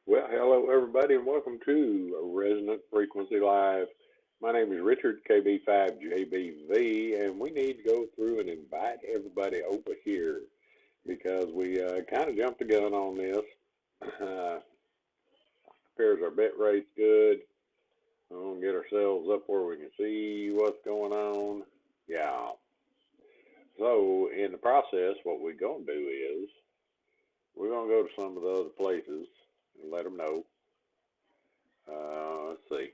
Well, hello everybody, and welcome to Resonant Frequency Live. My name is Richard, KB5JBV, and we need to go through and invite everybody over here because we kind of jumped the gun on this. Appears our bit rate's good. We're going to get ourselves up where we can see what's going on. Yeah. So, in the process, what we're going to do is we're going to go to some of the other places and let them know. Let's see.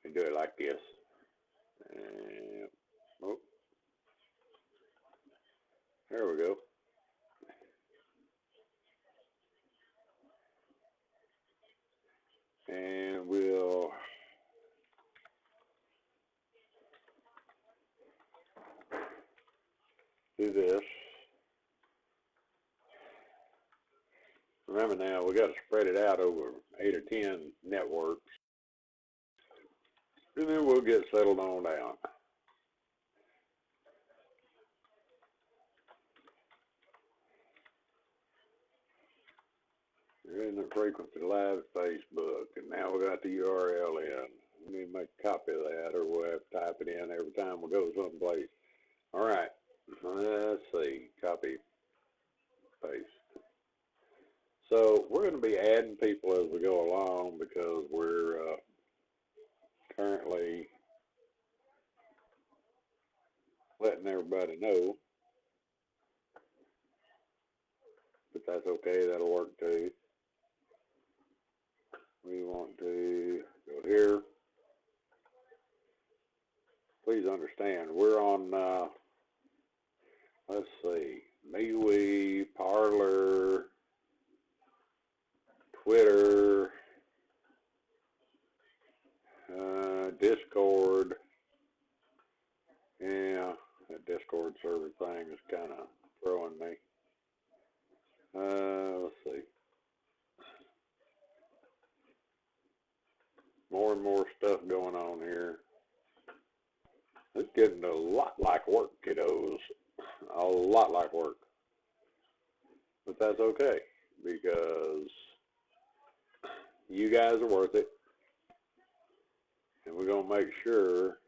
We do it like this. And, oh, there we go. And we'll do this. Remember now, we got to spread it out over 8 or 10 networks. And then we'll get settled on down. Resonant Frequency Live Facebook, and now we got the URL in. We need to make a copy of that, or we'll have to type it in every time we go someplace. All right, let's see, copy, paste. So we're going to be adding people as we go along because we're currently letting everybody know, but that's okay, that'll work too. We want to go here. Please understand, we're on, let's see, MeWe, Parler, Twitter, Discord. Yeah, that Discord server thing is kind of throwing me. Let's see. More and more stuff going on here. It's getting a lot like work, kiddos. A lot like work. But that's okay, because you guys are worth it. And we're going to make sure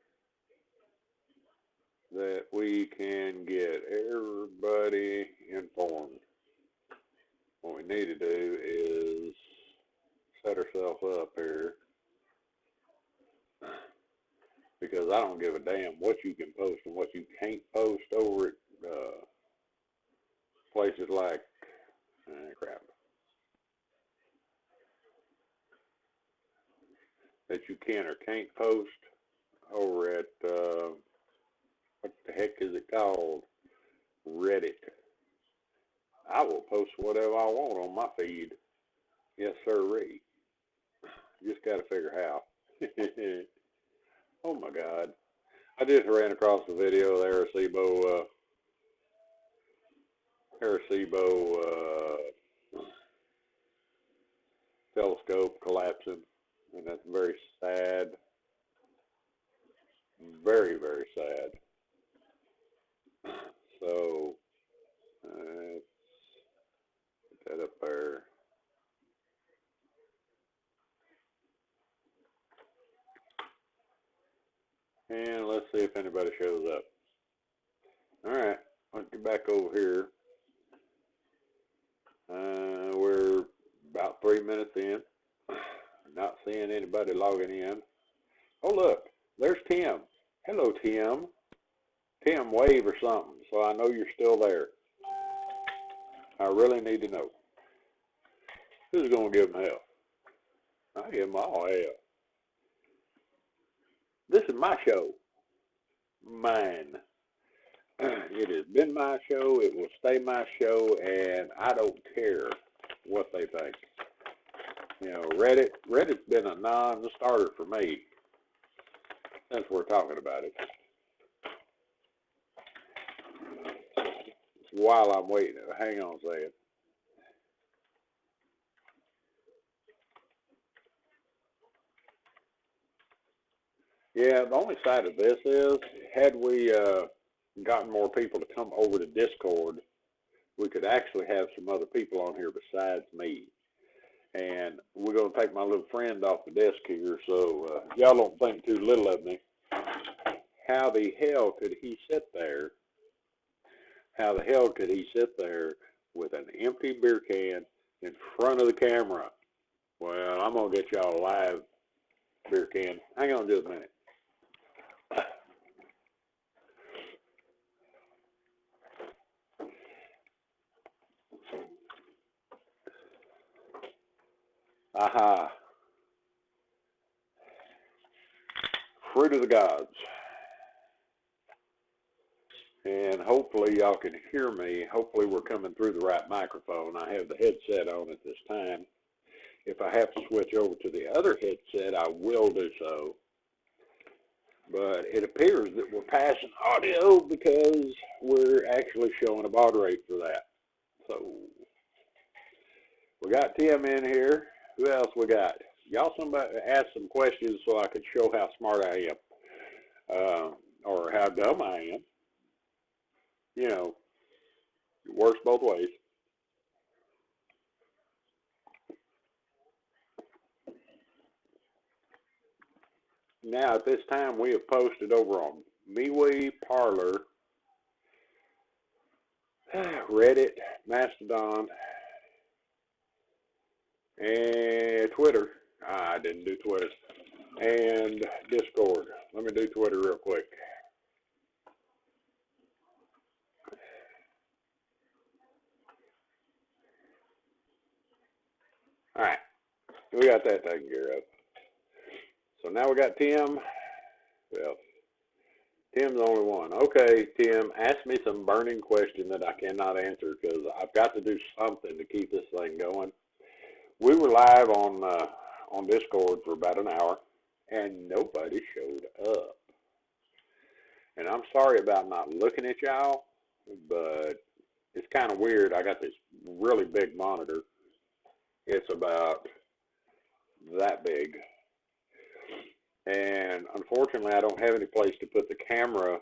that we can get everybody informed. What we need to do is set ourselves up here, because I don't give a damn what you can post and what you can't post over at places like, crap, that you can or can't post over at, what the heck is it called? Reddit. I will post whatever I want on my feed. Yes, sirree. Just got to figure how. Oh my God. I just ran across the video of the Arecibo telescope collapsing, and that's very sad. Very, very sad. So, let's put that up there. And let's see if anybody shows up. All right, let's get back over here. We're about 3 minutes in. Not seeing anybody logging in. Oh, look, there's Tim. Hello, Tim. Tim, wave or something, so I know you're still there. I really need to know. Who's going to give him hell? I give him all hell. This is my show. Mine. It has been my show. It will stay my show, and I don't care what they think. You know, Reddit's been a non-starter for me since we're talking about it. While I'm waiting, hang on a second. Yeah, the only side of this is, had we gotten more people to come over to Discord, we could actually have some other people on here besides me. And we're going to take my little friend off the desk here, so y'all don't think too little of me. How the hell could he sit there? How the hell could he sit there with an empty beer can in front of the camera? Well, I'm going to get y'all a live beer can. Hang on just a minute. Aha. Fruit of the gods. And hopefully y'all can hear me. Hopefully we're coming through the right microphone. I have the headset on at this time. If I have to switch over to the other headset, I will do so. But it appears that we're passing audio because we're actually showing a baud rate for that. So we got Tim in here. Who else we got? Y'all somebody ask some questions so I could show how smart I am, or how dumb I am. You know, it works both ways. Now, at this time, we have posted over on MeWe, Parler, Reddit, Mastodon, and Twitter. I didn't do Twitter. And Discord. Let me do Twitter real quick. All right. We got that taken care of. So now we got Tim. Well, Tim's the only one. Okay, Tim, ask me some burning question that I cannot answer because I've got to do something to keep this thing going. We were live on Discord for about an hour, and nobody showed up. And I'm sorry about not looking at y'all, but it's kind of weird. I got this really big monitor. It's about that big. And unfortunately, I don't have any place to put the camera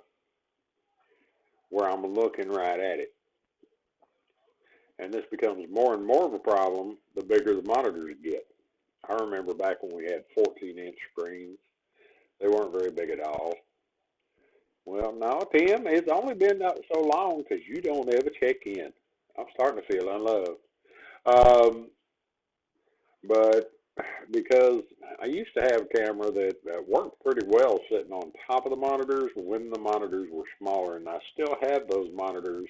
where I'm looking right at it. And this becomes more and more of a problem the bigger the monitors get. I remember back when we had 14-inch screens. They weren't very big at all. Well, no, Tim, it's only been so long because you don't ever check in. I'm starting to feel unloved. But because I used to have a camera that worked pretty well sitting on top of the monitors when the monitors were smaller, and I still have those monitors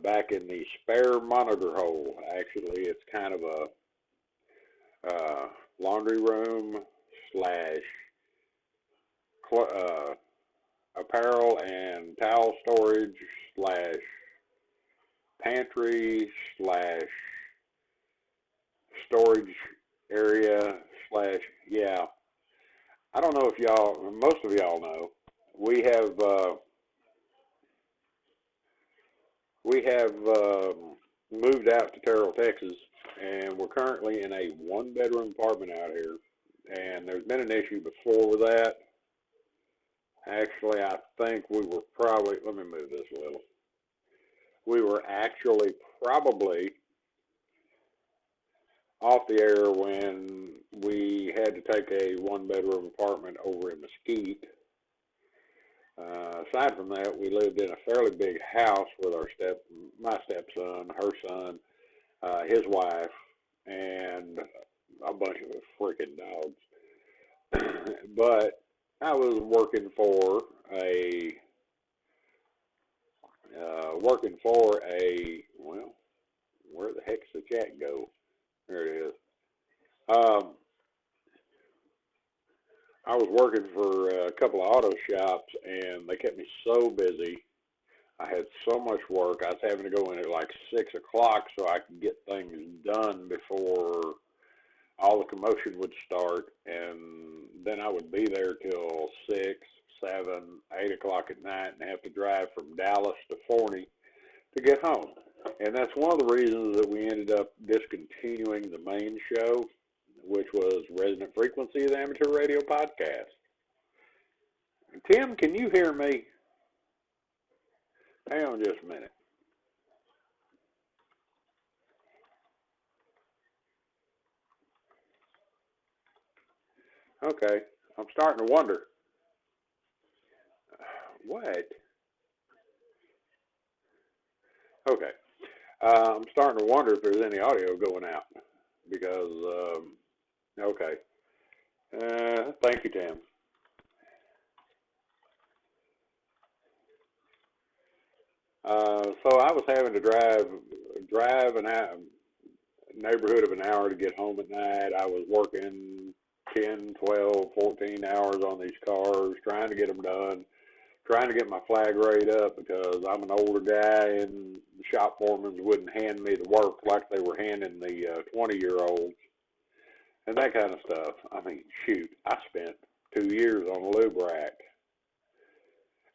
back in the spare monitor hole. Actually, it's kind of a laundry room slash apparel and towel storage slash pantry slash storage area slash, yeah. I don't know if y'all, most of y'all know, we have moved out to Terrell, Texas, and we're currently in a one-bedroom apartment out here. And there's been an issue before with that. Actually, I think we were probably, let me move this a little. We were actually probably off the air when we had to take a one-bedroom apartment over in Mesquite. Aside from that, we lived in a fairly big house with my stepson, her son, his wife, and a bunch of freaking dogs. But I was working for a well, where the heck's the chat go? There it is. I was working for a couple of auto shops, and they kept me so busy. I had so much work. I was having to go in at like 6 o'clock so I could get things done before all the commotion would start, and then I would be there till 6, 7, 8 o'clock at night and have to drive from Dallas to Forney to get home. And that's one of the reasons that we ended up discontinuing the main show, which was Resonant Frequency, the amateur radio podcast. Tim, can you hear me? Hang on just a minute. Okay, I'm starting to wonder. What? Okay, I'm starting to wonder if there's any audio going out because, okay. Thank you, Tim. So I was having to drive an hour, neighborhood of an hour to get home at night. I was working 10, 12, 14 hours on these cars, trying to get them done, trying to get my flag rate up because I'm an older guy and the shop foremans wouldn't hand me the work like they were handing the 20-year-olds and that kind of stuff. I mean, shoot, I spent 2 years on a lube rack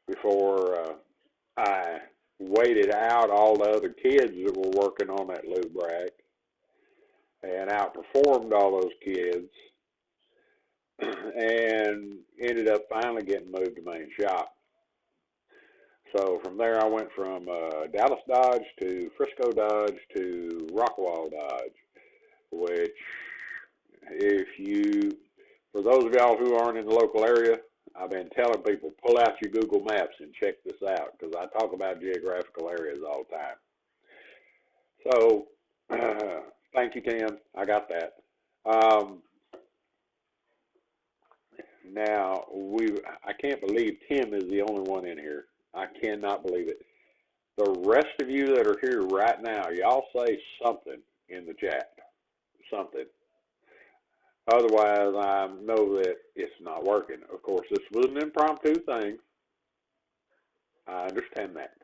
before I waited out all the other kids that were working on that lube rack and outperformed all those kids and ended up finally getting moved to main shop. So from there I went from Dallas Dodge to Frisco Dodge to Rockwall Dodge, which for those of y'all who aren't in the local area, I've been telling people, pull out your Google Maps and check this out because I talk about geographical areas all the time. So, thank you, Tim. I got that. Now, I can't believe Tim is the only one in here. I cannot believe it. The rest of you that are here right now, y'all say something in the chat. Something. Otherwise, I know that it's not working. Of course, this was an impromptu thing. I understand that.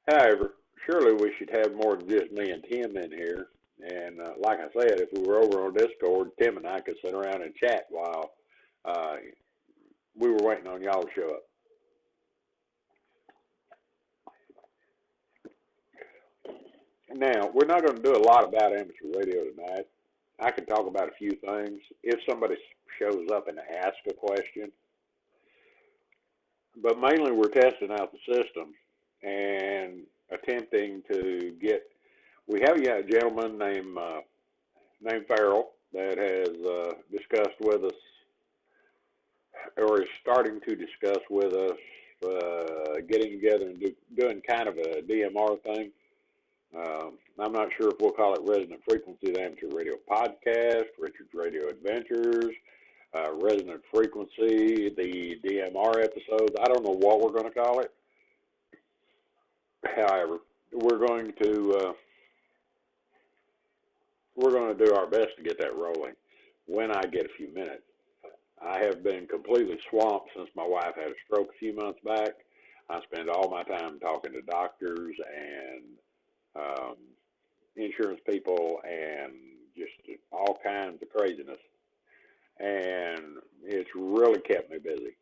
However, surely we should have more than just me and Tim in here. And like I said, if we were over on Discord, Tim and I could sit around and chat while we were waiting on y'all to show up. Now, we're not going to do a lot about amateur radio tonight. I can talk about a few things. If somebody shows up and asks a question, but mainly we're testing out the system and attempting to get. We have a gentleman named Farrell that has discussed with us, or is starting to discuss with us, getting together and doing kind of a DMR thing. I'm not sure if we'll call it Resonant Frequency, the Amateur Radio Podcast, Richard's Radio Adventures, Resonant Frequency, the DMR episodes. I don't know what we're going to call it. However, we're going to do our best to get that rolling when I get a few minutes. I have been completely swamped since my wife had a stroke a few months back. I spend all my time talking to doctors and insurance people and just all kinds of craziness. And it's really kept me busy.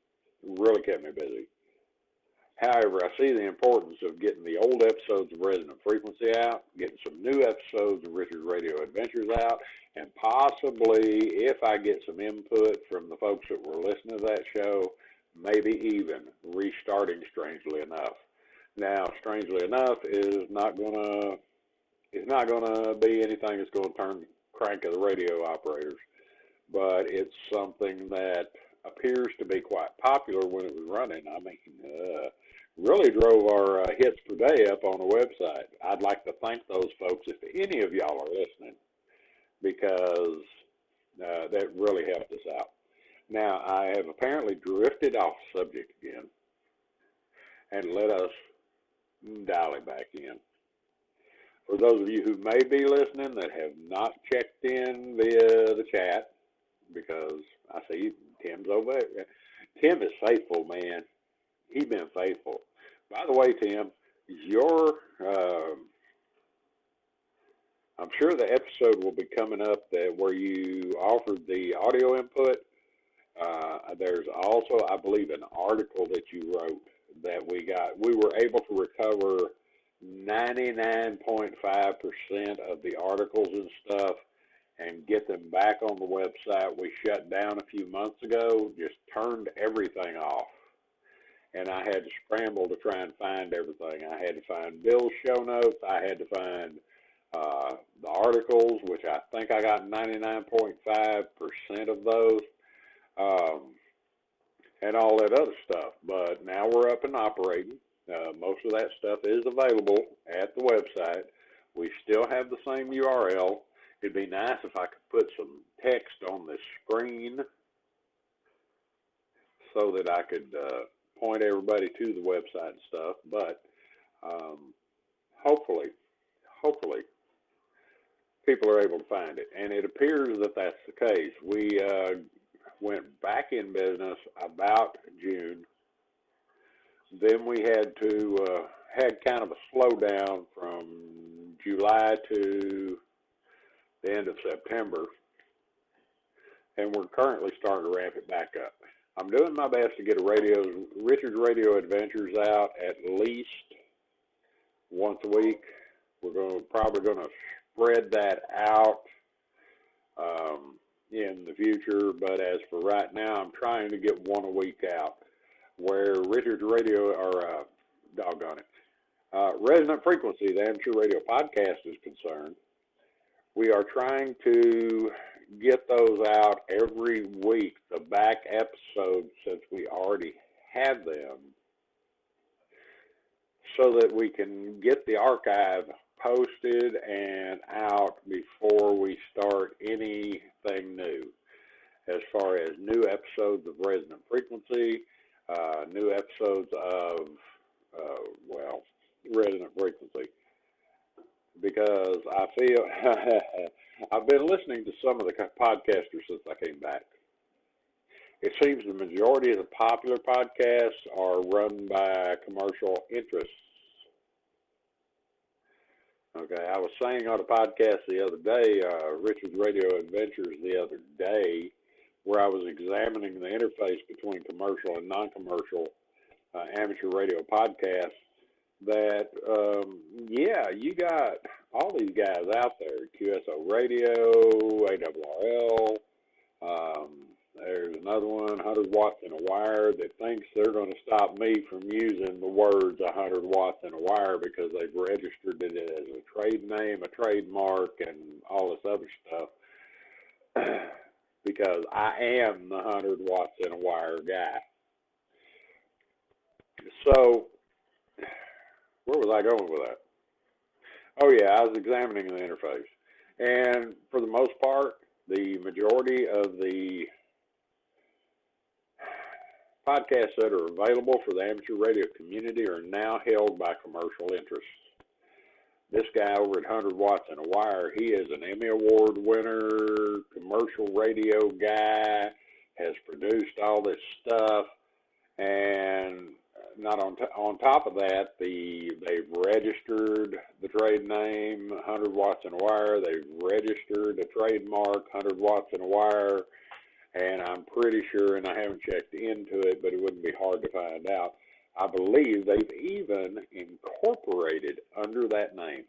However, I see the importance of getting the old episodes of Resonant Frequency out, getting some new episodes of Richard's Radio Adventures out, and possibly, if I get some input from the folks that were listening to that show, maybe even restarting Strangely Enough. Now, Strangely Enough is not gonna be anything that's going to turn the crank of the radio operators, but it's something that appears to be quite popular when it was running. I mean, really drove our hits per day up on the website. I'd like to thank those folks if any of y'all are listening, because that really helped us out. Now, I have apparently drifted off subject again, and let us dial it back in. For those of you who may be listening that have not checked in via the chat, because I see Tim's over there. Tim is faithful, man. He's been faithful. By the way, Tim, I'm sure the episode will be coming up where you offered the audio input. There's also, I believe, an article that you wrote that we got. We were able to recover 99.5% of the articles and stuff and get them back on the website. We shut down a few months ago, just turned everything off. And I had to scramble to try and find everything. I had to find Bill's show notes. I had to find the articles, which I think I got 99.5% of those, and all that other stuff. But now we're up and operating. Most of that stuff is available at the website. We still have the same URL. It'd be nice if I could put some text on this screen so that I could point everybody to the website and stuff. But hopefully, people are able to find it. And it appears that that's the case. We went back in business about June. Then we had kind of a slowdown from July to the end of September, and we're currently starting to ramp it back up. I'm doing my best to get Richard's Radio Adventures out at least once a week. We're probably going to spread that out in the future, but as for right now, I'm trying to get one a week out. Where Richard's Radio, or doggone it, Resonant Frequency, the amateur radio podcast, is concerned, we are trying to get those out every week, the back episodes, since we already have them, so that we can get the archive posted and out before we start anything new. As far as new episodes of Resonant Frequency, new episodes of, Resonant Frequency, because I feel I've been listening to some of the podcasters since I came back. It seems the majority of the popular podcasts are run by commercial interests. Okay, I was saying on a podcast the other day, Richard's Radio Adventures the other day, where I was examining the interface between commercial and non-commercial amateur radio podcasts, that, you got all these guys out there, QSO Radio, ARRL, there's another one, 100 watts in a wire, that thinks they're going to stop me from using the words 100 watts in a wire because they've registered it as a trade name, a trademark, and all this other stuff. Because I am the 100 watts in a wire guy. So, where was I going with that? Oh yeah, I was examining the interface. And for the most part, the majority of the podcasts that are available for the amateur radio community are now held by commercial interests. This guy over at 100 Watts in a Wire, he is an Emmy Award winner, commercial radio guy, has produced all this stuff, and not on top of that, they've registered the trade name 100 Watts in a Wire, they've registered a trademark 100 Watts in a Wire, and I'm pretty sure, and I haven't checked into it, but it wouldn't be hard to find out, I believe they've even incorporated under that name.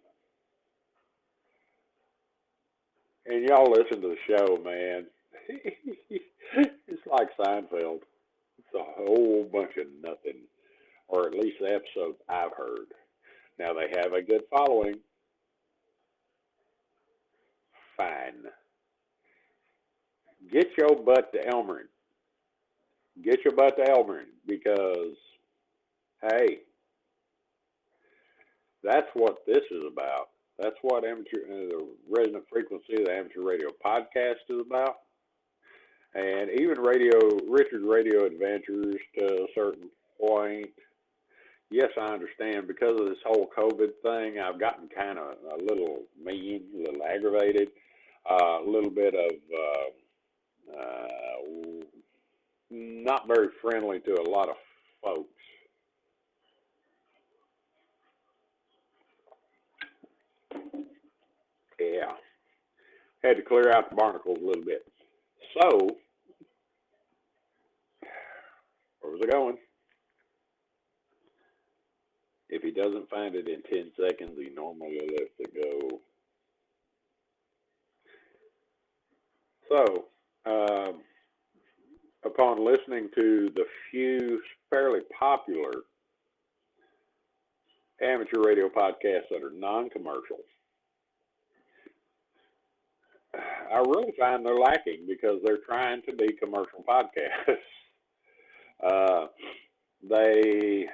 And y'all listen to the show, man. It's like Seinfeld. It's a whole bunch of nothing, or at least the episodes I've heard. Now, they have a good following. Fine. Get your butt to Elmering. Get your butt to Elmering, because hey, that's what this is about. That's what the Resonant Frequency, the amateur radio podcast, is about. And even Richard's Radio Adventures, to a certain point, yes, I understand, because of this whole COVID thing, I've gotten kind of a little mean, a little aggravated, a little bit of not very friendly to a lot of folks. Yeah, had to clear out the barnacles a little bit. So, where was I going? If he doesn't find it in 10 seconds, he normally lets it go. So, upon listening to the few fairly popular amateur radio podcasts that are non-commercial, I really find they're lacking because they're trying to be commercial podcasts. They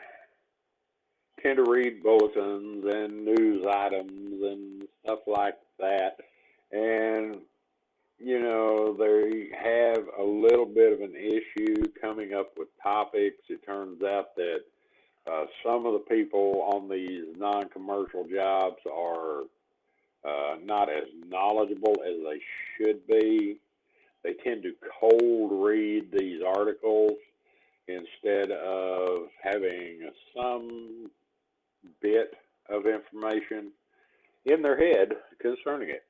tend to read bulletins and news items and stuff like that. And, you know, they have a little bit of an issue coming up with topics. It turns out that some of the people on these non-commercial jobs are not as knowledgeable as they should be. They tend to cold read these articles instead of having some bit of information in their head concerning it.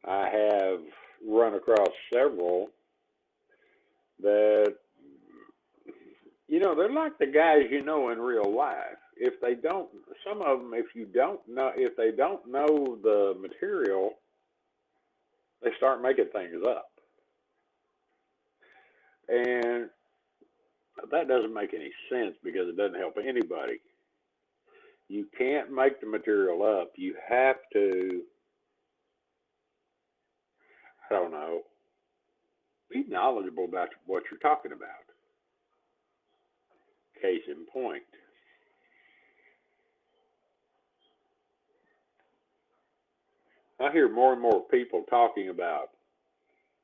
I have run across several that, you know, they're like the guys you know in real life. If they don't, some of them, if they don't know the material, they start making things up. And that doesn't make any sense because it doesn't help anybody. You can't make the material up. You have to, I don't know, be knowledgeable about what you're talking about. Case in point. I hear more and more people talking about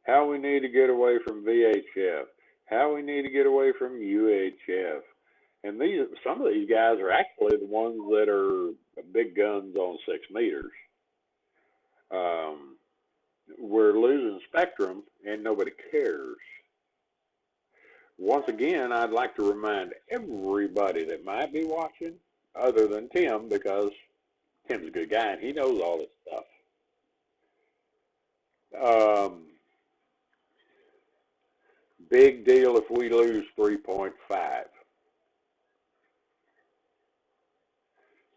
how we need to get away from VHF, how we need to get away from UHF. And some of these guys are actually the ones that are big guns on 6 meters. We're losing spectrum and nobody cares. Once again, I'd like to remind everybody that might be watching, other than Tim, because Tim's a good guy and he knows all this stuff. Big deal if we lose 3.5.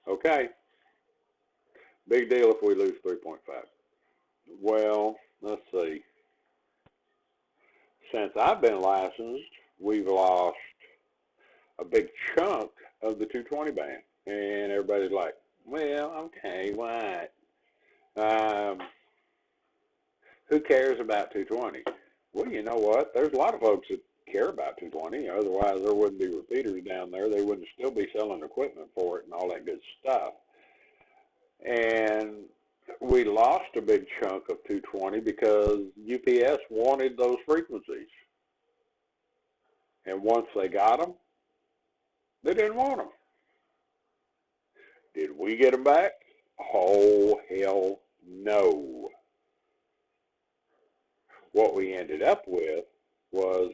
Okay. Big deal if we lose 3.5. Well, let's see. Since I've been licensed, we've lost a big chunk of the 220 band. And everybody's like, well, okay, what? Who cares about 220? Well, you know what? There's a lot of folks that care about 220. Otherwise, there wouldn't be repeaters down there. They wouldn't still be selling equipment for it and all that good stuff. And we lost a big chunk of 220 because UPS wanted those frequencies. And once they got them, they didn't want them. Did we get them back? Oh, hell no. What we ended up with was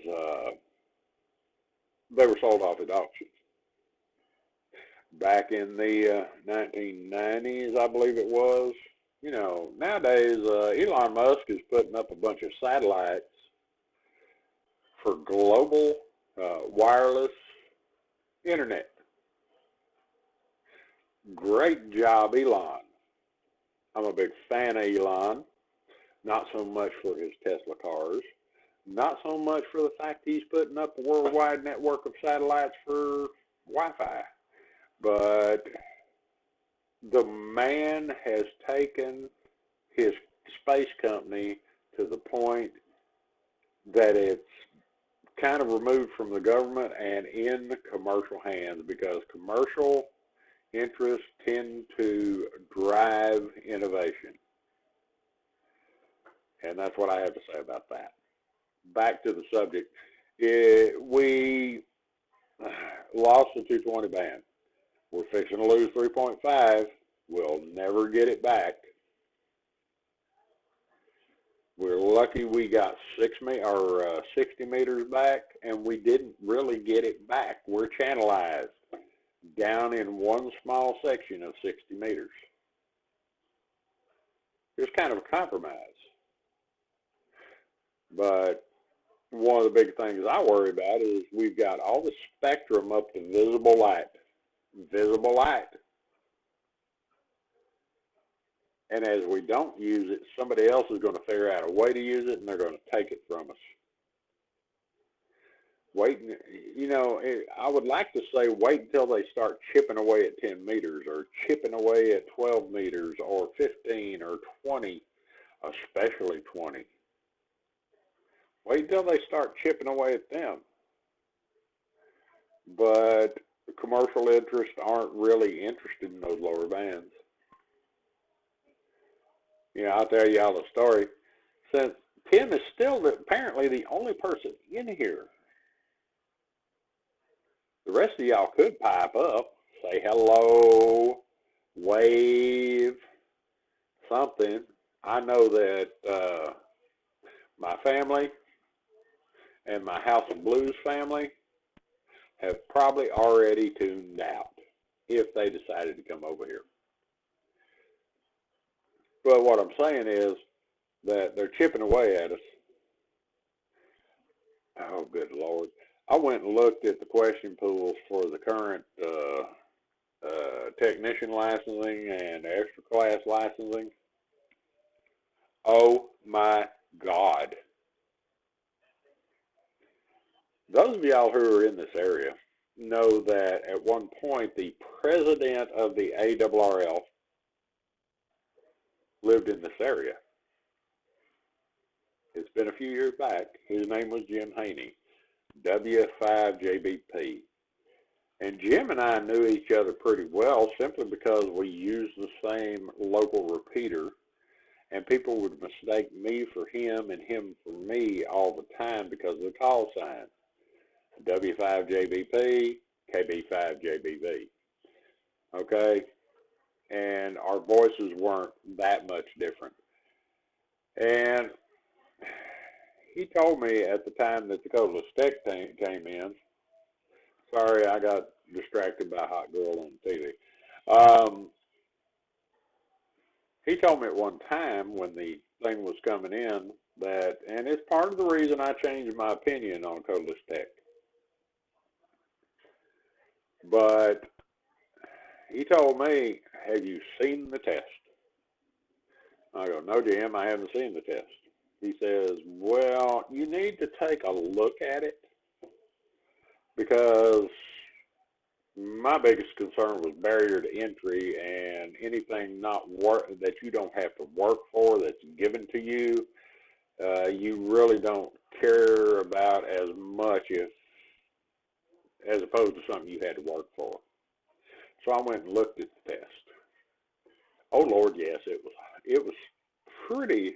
they were sold off at auction. Back in the 1990s, I believe it was. You know, nowadays, Elon Musk is putting up a bunch of satellites for global wireless internet. Great job, Elon. I'm a big fan of Elon. Not so much for his Tesla cars. Not so much for the fact he's putting up a worldwide network of satellites for Wi-Fi. But the man has taken his space company to the point that it's kind of removed from the government and in the commercial hands, because commercial interests tend to drive innovation. And that's what I have to say about that. Back to the subject. We lost the 220 band. We're fixing to lose 3.5. We'll never get it back. We're lucky we got 60 meters back, and we didn't really get it back. We're channelized down in one small section of 60 meters. It's kind of a compromise. But one of the big things I worry about is we've got all the spectrum up to visible light. Visible light. And as we don't use it, somebody else is going to figure out a way to use it, and they're going to take it from us. Waiting, I would like to say wait until they start chipping away at 10 meters or chipping away at 12 meters or 15 or 20, especially 20. Wait until they start chipping away at them. But commercial interests aren't really interested in those lower bands. I'll tell y'all a story. Since Tim is still apparently the only person in here, the rest of y'all could pipe up, say hello, wave, something. I know that my family and my House of Blues family have probably already tuned out if they decided to come over here. But what I'm saying is that they're chipping away at us. Oh, good Lord. I went and looked at the question pools for the current technician licensing and extra class licensing. Oh my God. Those of y'all who are in this area know that at one point the president of the ARRL lived in this area. It's been a few years back. His name was Jim Haney, W5JBP. And Jim and I knew each other pretty well simply because we used the same local repeater, and people would mistake me for him and him for me all the time because of the call sign. W5JBP, KB5JBV. Okay? And our voices weren't that much different. And he told me at the time that the Cola Stick came in, sorry, I got distracted by Hot Girl on TV. He told me at one time when the thing was coming in that, and it's part of the reason I changed my opinion on Cola Stick. But he told me, have you seen the test? I go, no, Jim, I haven't seen the test. He says, well, you need to take a look at it because my biggest concern was barrier to entry and anything not work that you don't have to work for that's given to you. You really don't care about as much as opposed to something you had to work for. So I went and looked at the test. Oh Lord, yes, it was pretty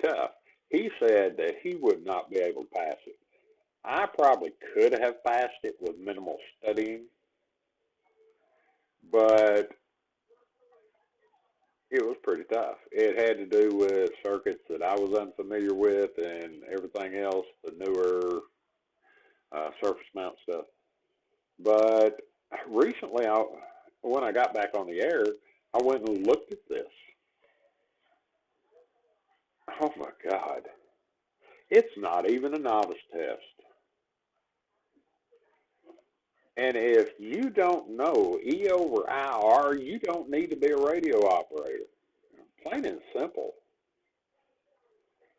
tough. He said that he would not be able to pass it. I probably could have passed it with minimal studying, but it was pretty tough. It had to do with circuits that I was unfamiliar with and everything else, the newer surface mount stuff. But recently, when I got back on the air, I went and looked at this. Oh my God. It's not even a novice test. And if you don't know E over IR, you don't need to be a radio operator. Plain and simple.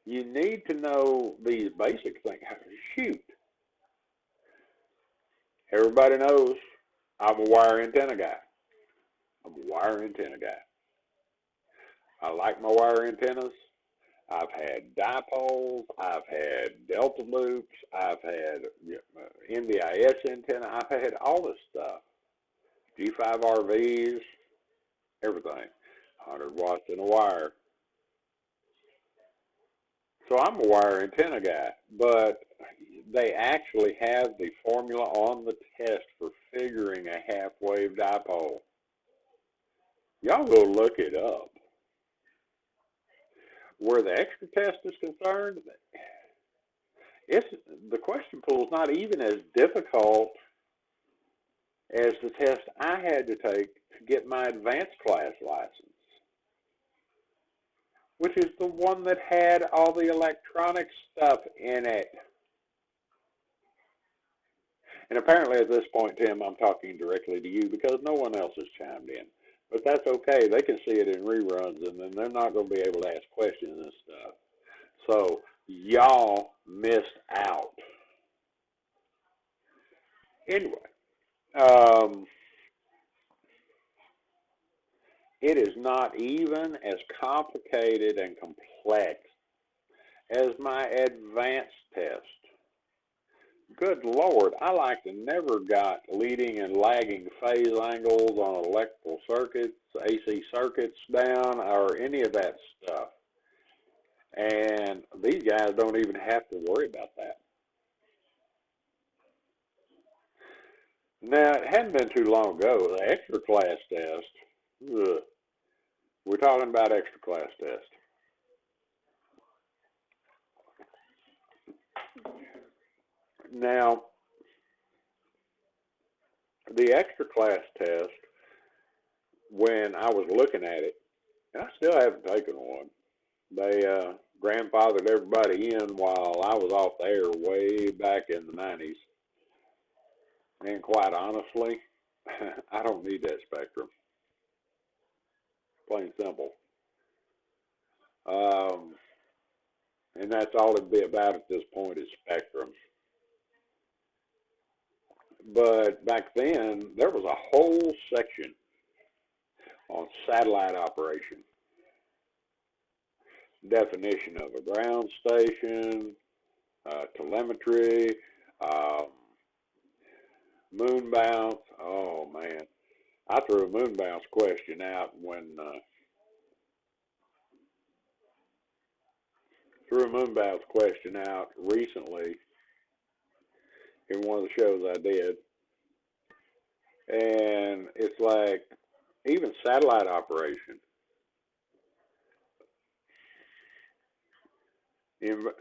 You need to know these basic things. Shoot. Everybody knows I'm a wire antenna guy. I'm a wire antenna guy. I like my wire antennas. I've had dipoles, I've had delta loops, I've had NVIS antenna, I've had all this stuff. G5RVs, everything. 100 watts in a wire. So I'm a wire antenna guy, but they actually have the formula on the test for figuring a half-wave dipole. Y'all go look it up. Where the extra test is concerned, the question pool is not even as difficult as the test I had to take to get my advanced class license, which is the one that had all the electronic stuff in it. And apparently at this point, Tim, I'm talking directly to you because no one else has chimed in. But that's okay. They can see it in reruns, and then they're not going to be able to ask questions and stuff. So y'all missed out. Anyway, um, it is not even as complicated and complex as my advanced test. Good Lord, I like to never got leading and lagging phase angles on electrical circuits, AC circuits down, or any of that stuff. And these guys don't even have to worry about that. Now, it hadn't been too long ago, the extra class test, ugh, we're talking about extra class test. Now, the extra class test, when I was looking at it, and I still haven't taken one, they grandfathered everybody in while I was off the air way back in the 90s. And quite honestly, I don't need that spectrum. Plain simple. And that's all it'd be about at this point is spectrum. But back then, there was a whole section on satellite operation. Definition of a ground station, telemetry, moon bounce. Oh, man. I threw a moon bounce question out when recently in one of the shows I did. And it's like, even satellite operation. You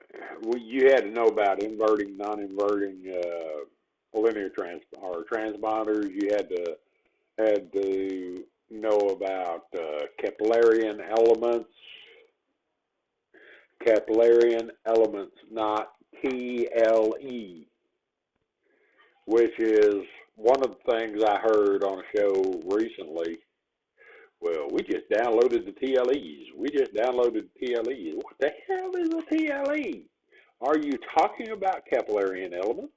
had to know about inverting, non-inverting linear transponders. You had to know about Keplerian elements, not TLE, which is one of the things I heard on a show recently. Well, we just downloaded the TLEs. What the hell is a TLE? Are you talking about Keplerian elements?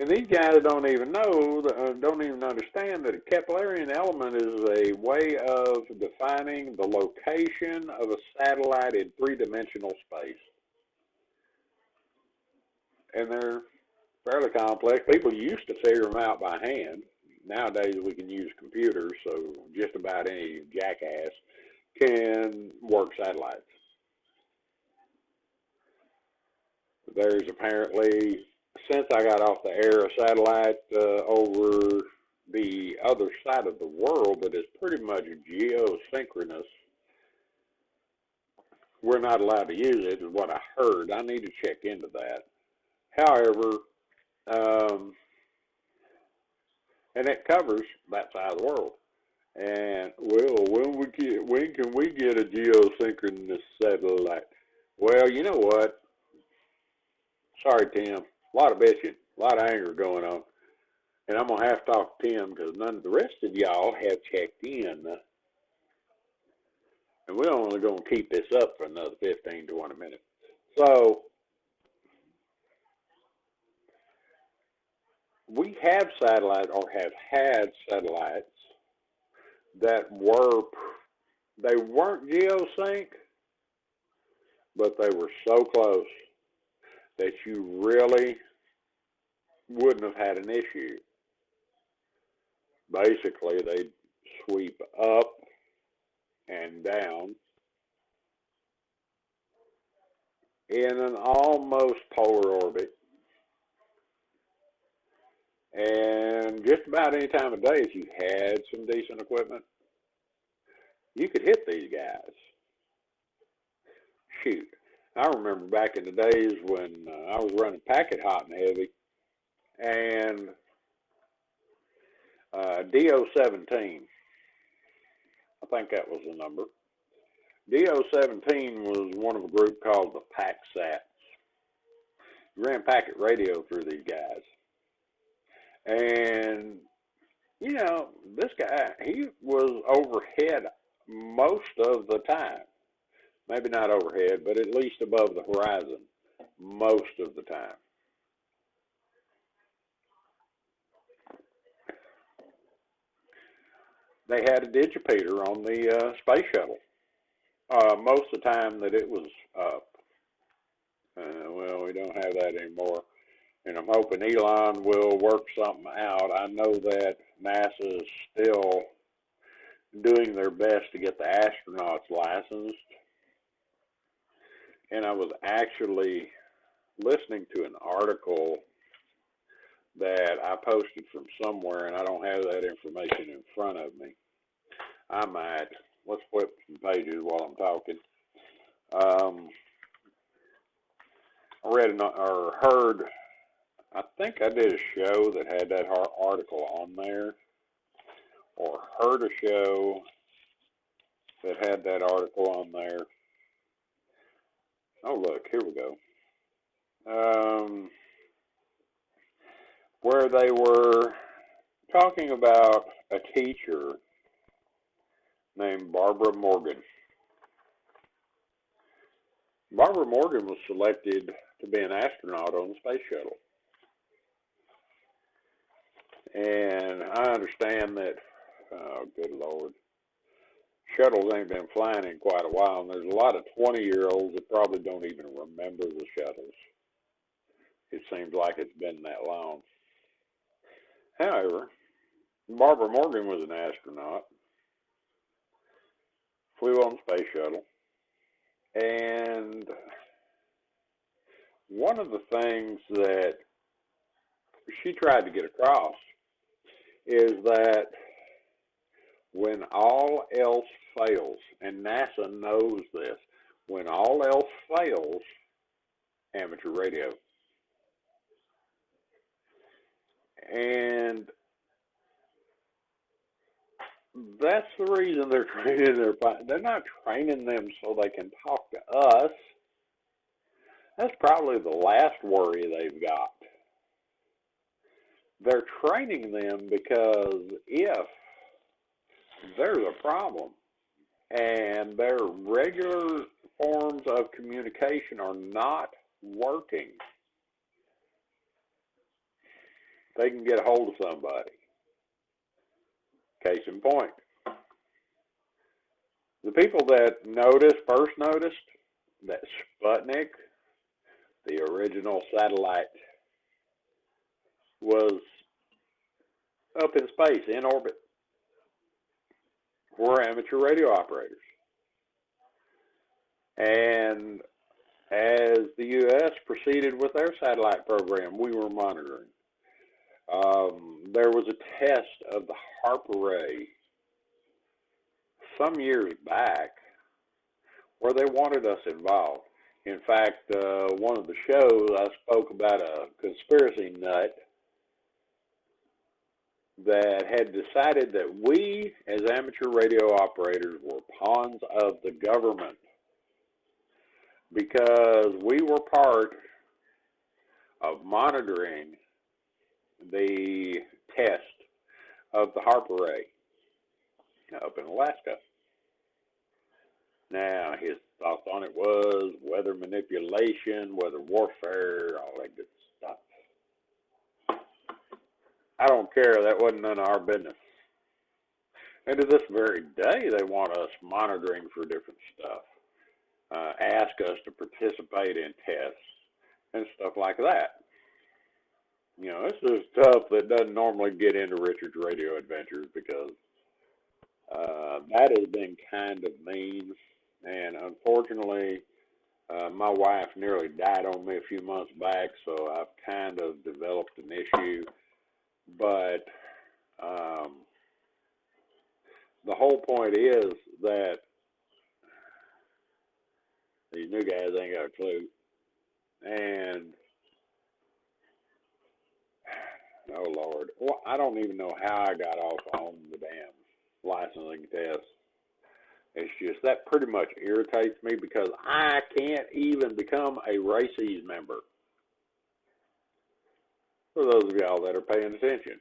And these guys don't even understand that a Keplerian element is a way of defining the location of a satellite in three-dimensional space. And they're fairly complex. People used to figure them out by hand. Nowadays we can use computers, so just about any jackass can work satellites. There's apparently, since I got off the air, a satellite over the other side of the world that is pretty much geosynchronous. We're not allowed to use it, is what I heard. I need to check into that. However, and it covers that side of the world. And, well, when can we get a geosynchronous satellite? Well, you know what? Sorry, Tim. A lot of bitching, a lot of anger going on. And I'm going to have to talk to Tim because none of the rest of y'all have checked in. And we're only going to keep this up for another 15 to 20 minutes. So, we have satellites, or have had satellites, that they weren't geosync, but they were so close that you really wouldn't have had an issue. Basically, they'd sweep up and down in an almost polar orbit. And just about any time of day, if you had some decent equipment, you could hit these guys. Shoot. I remember back in the days when I was running packet hot and heavy, and DO-17, I think that was the number. DO-17 was one of a group called the PackSats. You ran packet radio through these guys. And, you know, this guy, he was overhead most of the time. Maybe not overhead, but at least above the horizon most of the time. they had a digipeater on the space shuttle. Most of the time that it was up. Well, we don't have that anymore. And I'm hoping Elon will work something out. I know that NASA is still doing their best to get the astronauts licensed. And I was actually listening to an article that I posted from somewhere, and I don't have that information in front of me. I might. Let's flip some pages while I'm talking. I read or heard, I think I did a show that had that article on there, or heard a show that had that article on there. Oh, look, here we go. Where they were talking about a teacher named Barbara Morgan. Barbara Morgan was selected to be an astronaut on the space shuttle. And I understand that, oh, good Lord, shuttles ain't been flying in quite a while, and there's a lot of 20-year-olds that probably don't even remember the shuttles. It seems like it's been that long. However, Barbara Morgan was an astronaut, flew on the space shuttle, and one of the things that she tried to get across is that when all else fails, and NASA knows this, when all else fails, amateur radio. And that's the reason they're training they're not training them so they can talk to us. That's probably the last worry they've got. They're training them because if there's a problem and their regular forms of communication are not working, they can get a hold of somebody. Case in point, the people that first noticed that Sputnik, the original satellite, was up in space, in orbit, were amateur radio operators. And as the U.S. proceeded with their satellite program, we were monitoring. There was a test of the HARP array some years back where they wanted us involved. In fact, one of the shows I spoke about a conspiracy nut that had decided that we, as amateur radio operators, were pawns of the government because we were part of monitoring the test of the HARP array up in Alaska. Now, his thoughts on it was weather manipulation, weather warfare, all that good stuff. I don't care. That wasn't none of our business. And to this very day, they want us monitoring for different stuff. Ask us to participate in tests and stuff like that. You know, this is stuff that doesn't normally get into Richard's radio adventures because that has been kind of mean. And unfortunately, my wife nearly died on me a few months back, so I've kind of developed an issue. But the whole point is that these new guys ain't got a clue. And, oh Lord, well, I don't even know how I got off on the damn licensing test. It's just that pretty much irritates me because I can't even become a RACES member. For those of y'all that are paying attention,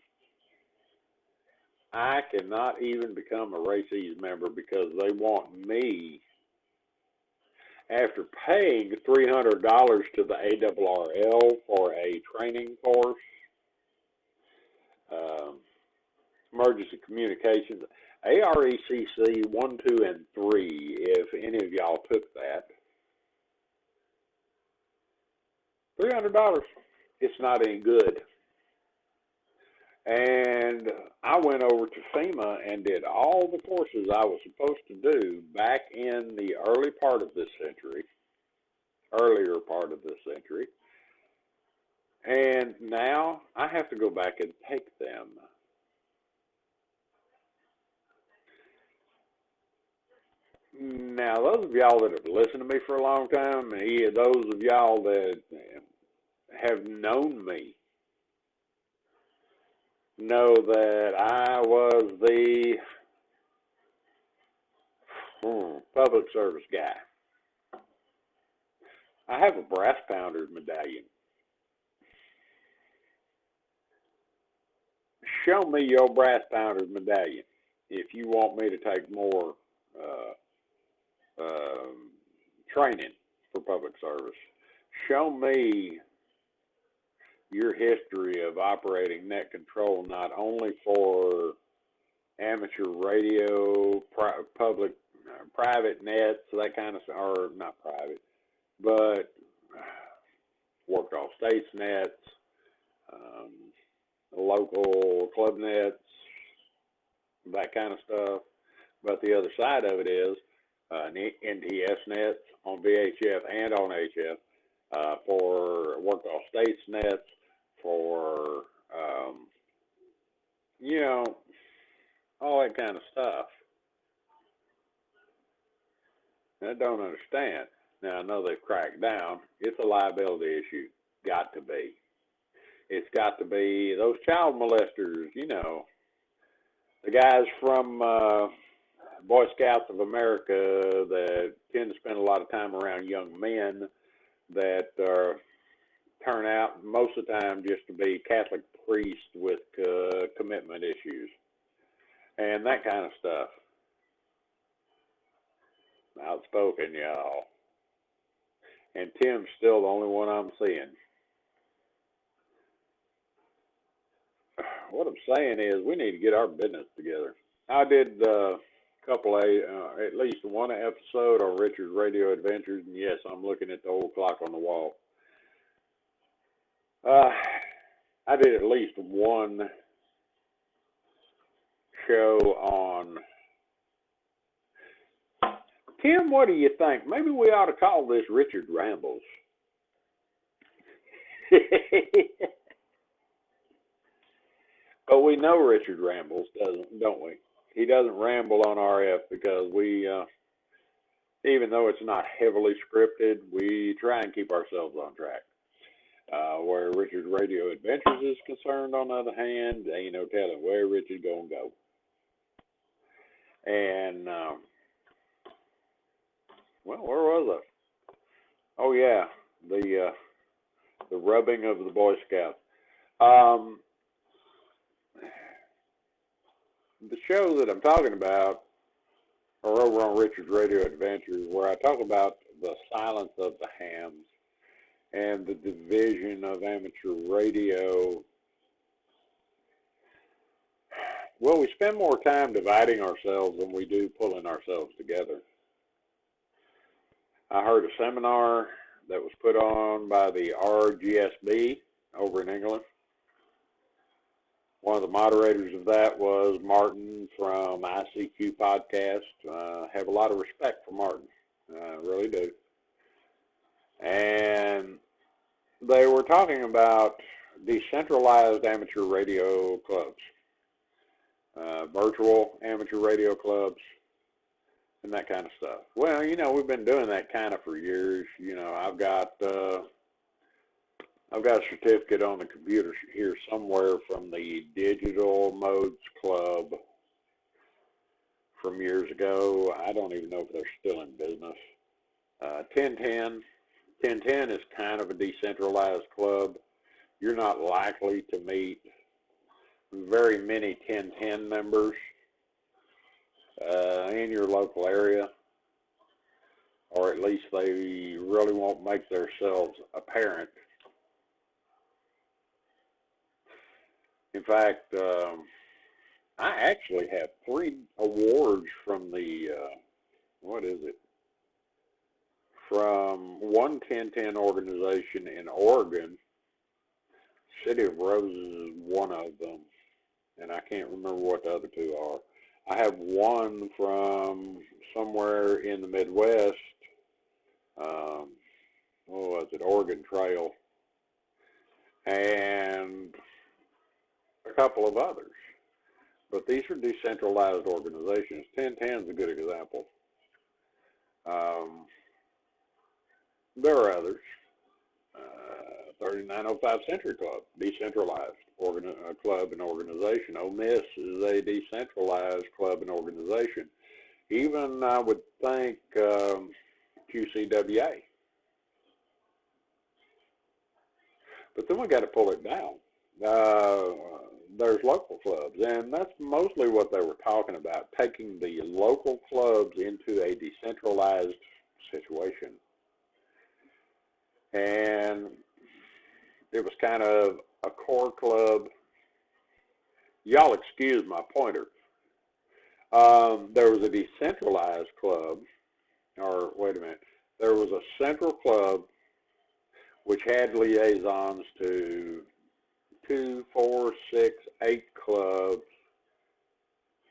I cannot even become a RACES member because they want me, after paying $300 to the ARRL for a training course, emergency communications, ARECC 1, 2, and 3, if any of y'all took that. $300. It's not any good. And I went over to FEMA and did all the courses I was supposed to do back in the earlier part of this century. And now I have to go back and take them. Now, those of y'all that have listened to me for a long time, and those of y'all that have known me, know that I was the public service guy. I have a brass pounder medallion. Show me your brass pounder medallion if you want me to take more training for public service. Show me your history of operating net control, not only for amateur radio, public, private nets, that kind of stuff, or not private, but worked off states nets, local club nets, that kind of stuff. But the other side of it is NTS nets on VHF and on HF, for worked off states nets, for all that kind of stuff. I don't understand. Now, I know they've cracked down. It's a liability issue. Got to be. It's got to be. Those child molesters, the guys from Boy Scouts of America that tend to spend a lot of time around young men that turn out most of the time just to be Catholic priests with commitment issues and that kind of stuff. Outspoken, y'all. And Tim's still the only one I'm seeing. What I'm saying is we need to get our business together. I did at least one episode on Richard's Radio Adventures, and yes, I'm looking at the old clock on the wall. I did at least one show on Tim. What do you think? Maybe we ought to call this Richard Rambles. But we know Richard rambles, don't we? He doesn't ramble on RF because we, even though it's not heavily scripted, we try and keep ourselves on track. Where Richard's Radio Adventures is concerned, on the other hand, ain't no telling where Richard's gonna go. And well, where was I? Oh yeah, the rubbing of the Boy Scouts. The show that I'm talking about are over on Richard's Radio Adventures, where I talk about the silence of the hams and the division of amateur radio. Well, we spend more time dividing ourselves than we do pulling ourselves together. I heard a seminar that was put on by the RGSB over in England. One of the moderators of that was Martin from ICQ Podcast. I have a lot of respect for Martin. I really do. And they were talking about decentralized amateur radio clubs, virtual amateur radio clubs, and that kind of stuff. Well, we've been doing that kind of for years. I've got a certificate on the computer here somewhere from the Digital Modes Club from years ago. I don't even know if they're still in business. 1010. 1010 is kind of a decentralized club. You're not likely to meet very many 1010 members in your local area, or at least they really won't make themselves apparent. In fact, I actually have 3 awards from the, what is it? From one 1010 organization in Oregon. City of Roses is one of them, and I can't remember what the other 2 are. I have one from somewhere in the Midwest, what was it, Oregon Trail, and a couple of others. But these are decentralized organizations. 1010 is a good example. There are others. 3905 Century Club, decentralized club and organization. Ole Miss is a decentralized club and organization. Even, I would think, QCWA. But then we got to pull it down. There's local clubs, and that's mostly what they were talking about, taking the local clubs into a decentralized situation. And it was kind of a core club. Y'all excuse my pointer. There was a decentralized club, or wait a minute, there was a central club which had liaisons to 2, 4, 6, 8 clubs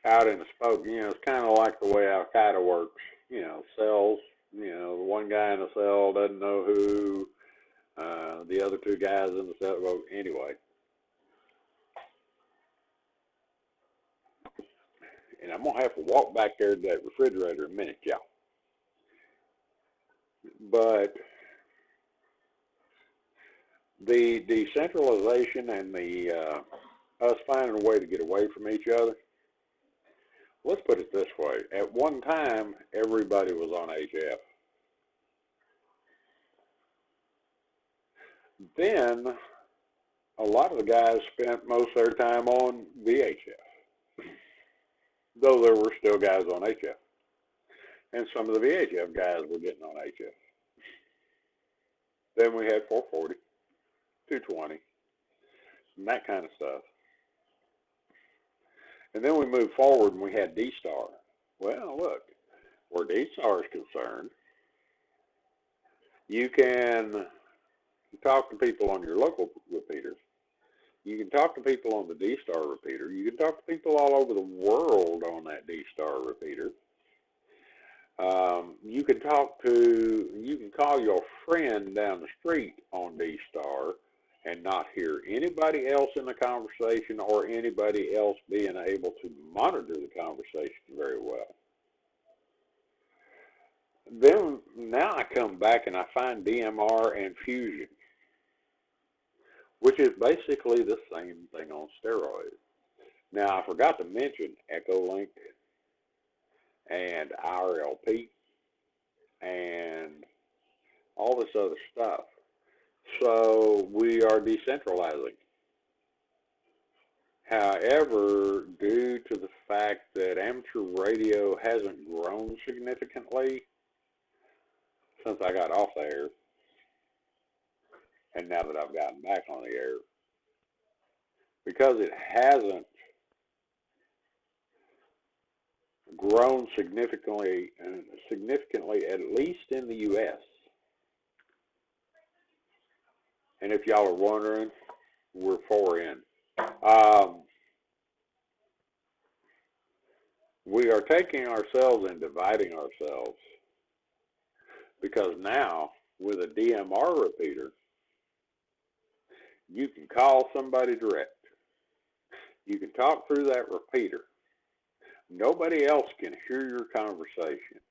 out in the spoke. You know, it's kind of like the way Al-Qaeda works. You know, cells. You know, the one guy in the cell doesn't know who the other 2 guys in the cell. Well, anyway. And I'm going to have to walk back there to that refrigerator in a minute, y'all. But the decentralization and the us finding a way to get away from each other, let's put it this way. At one time, everybody was on HF. Then, a lot of the guys spent most of their time on VHF, though there were still guys on HF. And some of the VHF guys were getting on HF. Then we had 440, 220, and that kind of stuff. And then we moved forward and we had D-Star. Well, look, where D-Star is concerned, you can talk to people on your local repeater. You can talk to people on the D-Star repeater. You can talk to people all over the world on that D-Star repeater. You can call your friend down the street on D-Star and not hear anybody else in the conversation or anybody else being able to monitor the conversation very well. Then, now I come back and I find DMR and Fusion, which is basically the same thing on steroids. Now, I forgot to mention Echolink and IRLP and all this other stuff. So we are decentralizing. However, due to the fact that amateur radio hasn't grown significantly since I got off the air, and now that I've gotten back on the air, because it hasn't grown significantly, at least in the U.S. And if y'all are wondering, we're 4 in. We are taking ourselves and dividing ourselves, because now with a DMR repeater, you can call somebody direct. You can talk through that repeater. Nobody else can hear your conversation.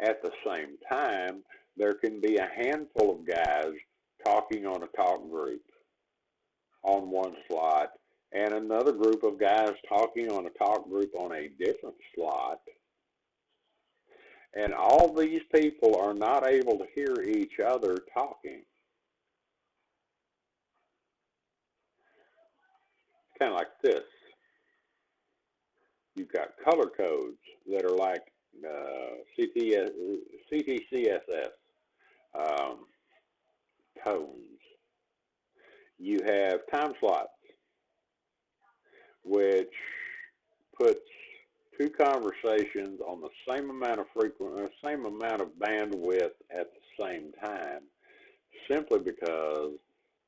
At the same time, there can be a handful of guys talking on a talk group on one slot, and another group of guys talking on a talk group on a different slot. And all these people are not able to hear each other talking. It's kind of like this. You've got color codes that are like CTCSS, tones. You have time slots, which puts two conversations on the same amount of frequency, same amount of bandwidth at the same time, simply because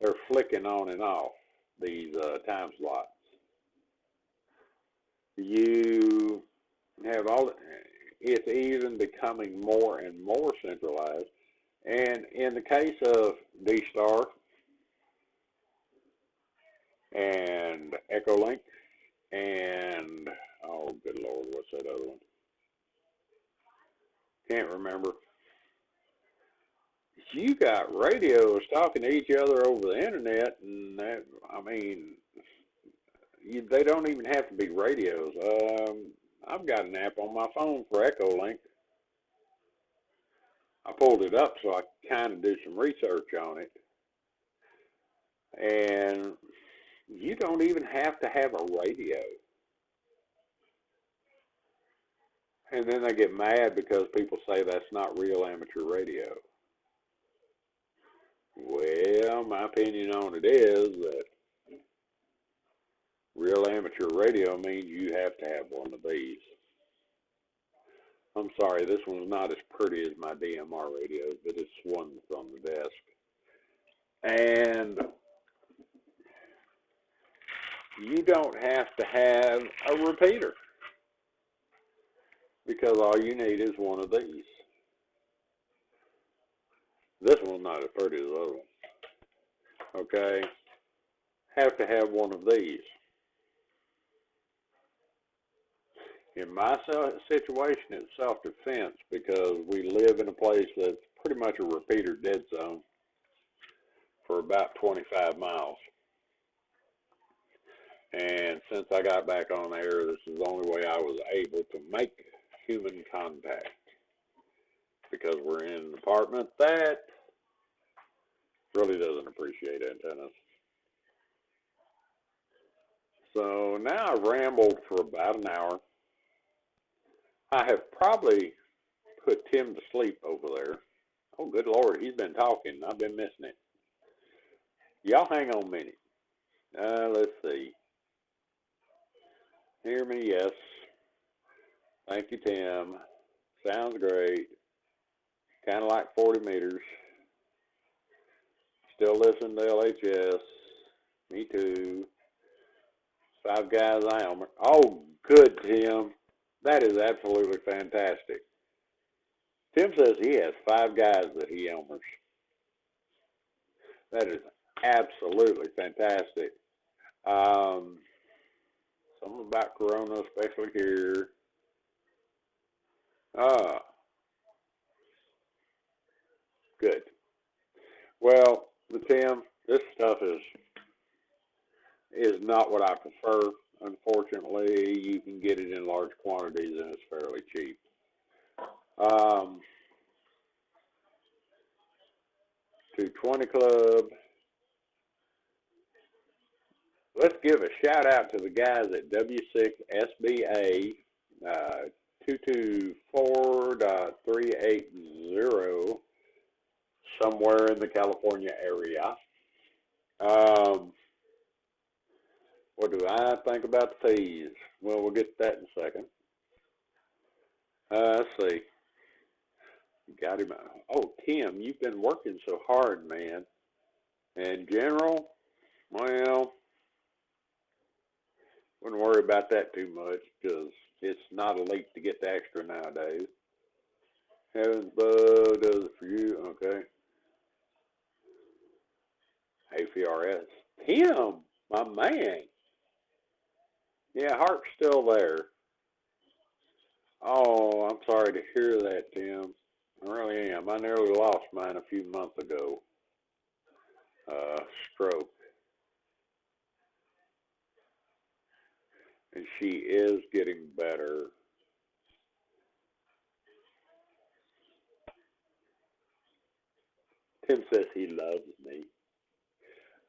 they're flicking on and off these time slots. You have it's even becoming more and more centralized. And in the case of D-Star and Echolink and, oh, good Lord, what's that other one? Can't remember. You got radios talking to each other over the internet, and that, I mean, they don't even have to be radios. I've got an app on my phone for Echolink. I pulled it up so I could kind of do some research on it. And you don't even have to have a radio. And then they get mad because people say that's not real amateur radio. Well, my opinion on it is that real amateur radio means you have to have one of these. I'm sorry, this one's not as pretty as my DMR radios, but it's one that's on the desk. And you don't have to have a repeater, because all you need is one of these. This one's not as pretty as the other one. Okay? Have to have one of these. In my situation, it's self-defense, because we live in a place that's pretty much a repeater dead zone for about 25 miles. And since I got back on air, this is the only way I was able to make human contact, because we're in an apartment that really doesn't appreciate antennas. So now I've rambled for about an hour. I have probably put Tim to sleep over there. Oh, good Lord, he's been talking. I've been missing it. Y'all hang on a minute. Let's see. Hear me, yes. Thank you, Tim. Sounds great. Kind of like 40 meters. Still listen to LHS. Me too. 5 guys I am. Oh, good, Tim. That is absolutely fantastic. Tim says he has 5 guys that he Elmers. That is absolutely fantastic. Something about Corona, especially here. Good. Well, Tim, this stuff is not what I prefer. Unfortunately, you can get it in large quantities and it's fairly cheap. 220 Club. Let's give a shout out to the guys at W6SBA 224.380 somewhere in the California area. What do I think about the fees? Well, we'll get to that in a second. Let's see. Got him. Oh, Tim, you've been working so hard, man. In general, well, wouldn't worry about that too much, because it's not elite to get the extra nowadays. Heavens above does it for you. Okay. AFRS. Tim, my man. Yeah, Harp's still there. Oh, I'm sorry to hear that, Tim. I really am. I nearly lost mine a few months ago. Stroke. And she is getting better. Tim says he loves me.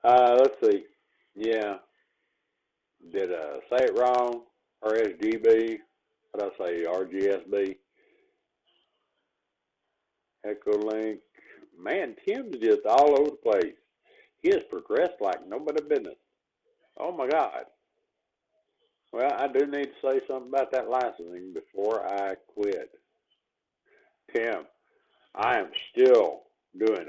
Let's see. Yeah. Did I say it wrong? RSGB? What did I say? RGSB? Echolink. Man, Tim's just all over the place. He has progressed like nobody business. Oh my God. Well, I do need to say something about that licensing before I quit. Tim, I am still doing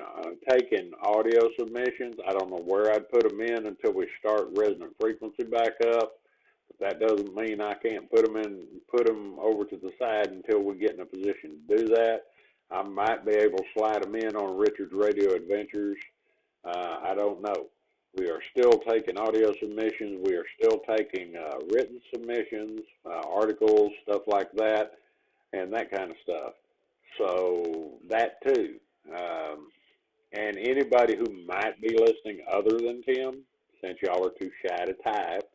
taking audio submissions. I don't know where I'd put them in until we start Resonant Frequency back up. But that doesn't mean I can't put them over to the side until we get in a position to do that. I might be able to slide them in on Richard's Radio Adventures. I don't know. We are still taking audio submissions. We are still taking written submissions, articles, stuff like that, and that kind of stuff. So that too. And anybody who might be listening other than Tim, since y'all are too shy to type,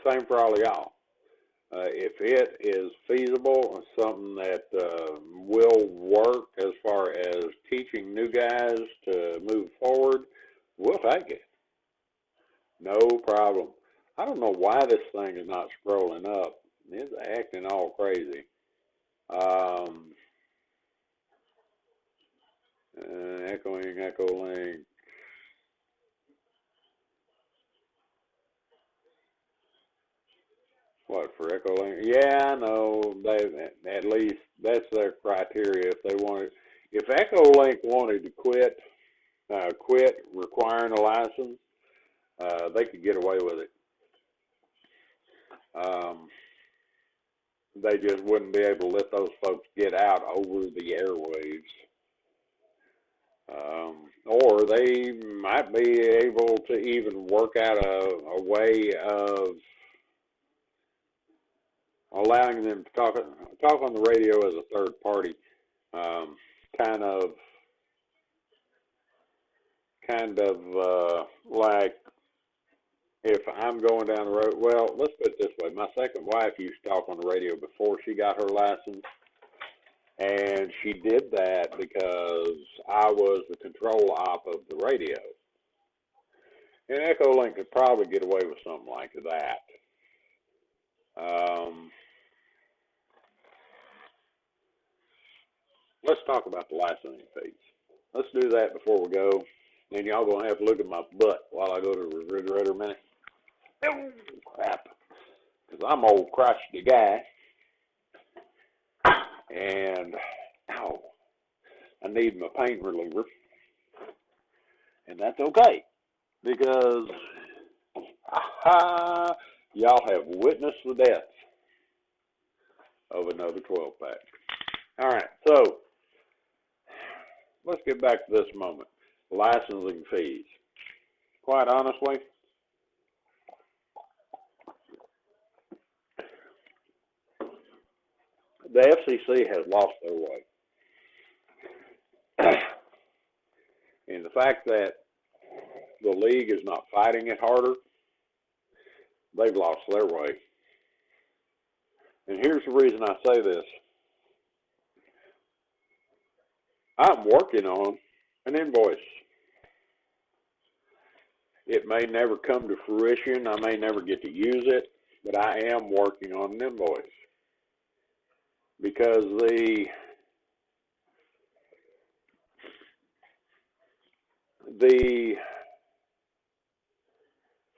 same for all of y'all. If it is feasible and something that will work as far as teaching new guys to move forward, we'll take it. No problem. I don't know why this thing is not scrolling up. It's acting all crazy. Echoing, echo link. What, for echo link? Yeah, I know. They, at least that's their criteria. If they wanted, if Echo Link wanted to quit requiring a license, they could get away with it. They just wouldn't be able to let those folks get out over the airwaves. Or they might be able to even work out a way of allowing them to talk on the radio as a third party, kind of like if I'm going down the road. Well, let's put it this way: my second wife used to talk on the radio before she got her license, and she did that because I was the control op of the radio. And EchoLink could probably get away with something like that. Let's talk about the licensing fees. Let's do that before we go. And y'all gonna have to look at my butt while I go to the refrigerator a minute. Oh, crap. Because I'm old crotchety guy. And, ow, I need my pain reliever. And that's okay. Because, y'all have witnessed the death of another 12-pack. All right, so let's get back to this moment. Licensing fees. Quite honestly, the FCC has lost their way. And the fact that the league is not fighting it harder, they've lost their way. And here's the reason I say this. I'm working on an invoice. It may never come to fruition. I may never get to use it, but I am working on an invoice. Because the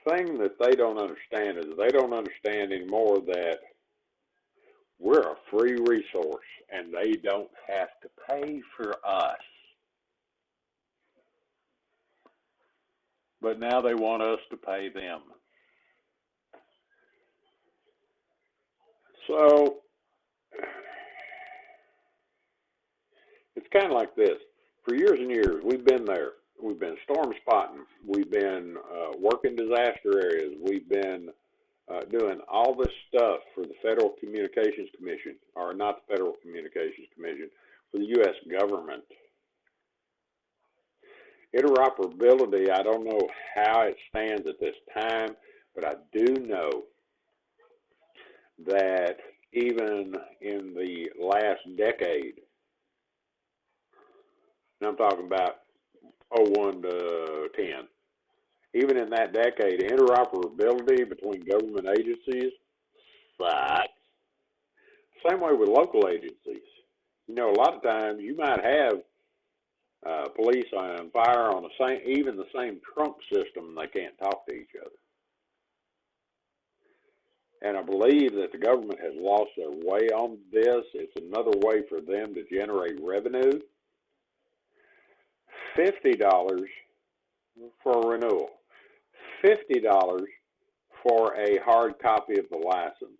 thing that they don't understand is they don't understand anymore that we're a free resource and they don't have to pay for us. But now they want us to pay them. So it's kind of like this. For years and years, we've been there. We've been storm spotting. We've been working disaster areas. We've been doing all this stuff for the Federal Communications Commission, or not the Federal Communications Commission, for the U.S. government. Interoperability, I don't know how it stands at this time, but I do know that even in the last decade, and I'm talking about 01 to 10, even in that decade, interoperability between government agencies sucks. Same way with local agencies. You know, a lot of times you might have police and fire on even the same trunk system, and they can't talk to each other. And I believe that the government has lost their way on this. It's another way for them to generate revenue. $50 for renewal. $50 for a hard copy of the license.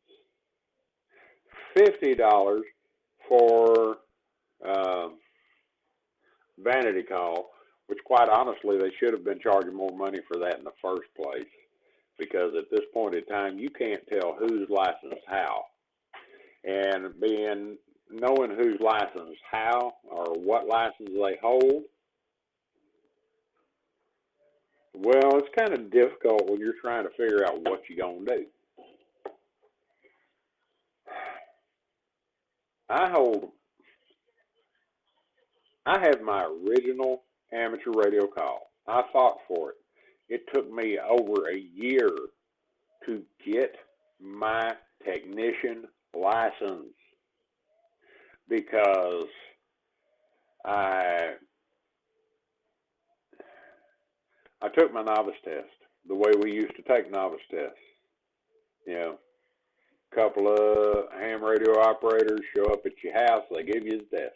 $50 for vanity call, which quite honestly they should have been charging more money for that in the first place, because at this point in time you can't tell who's licensed how. And knowing who's licensed how or what license they hold, well, it's kind of difficult when you're trying to figure out what you're going to do. I have my original amateur radio call. I fought for it. It took me over a year to get my technician license because I took my novice test the way we used to take novice tests. You know, a couple of ham radio operators show up at your house, they give you the test.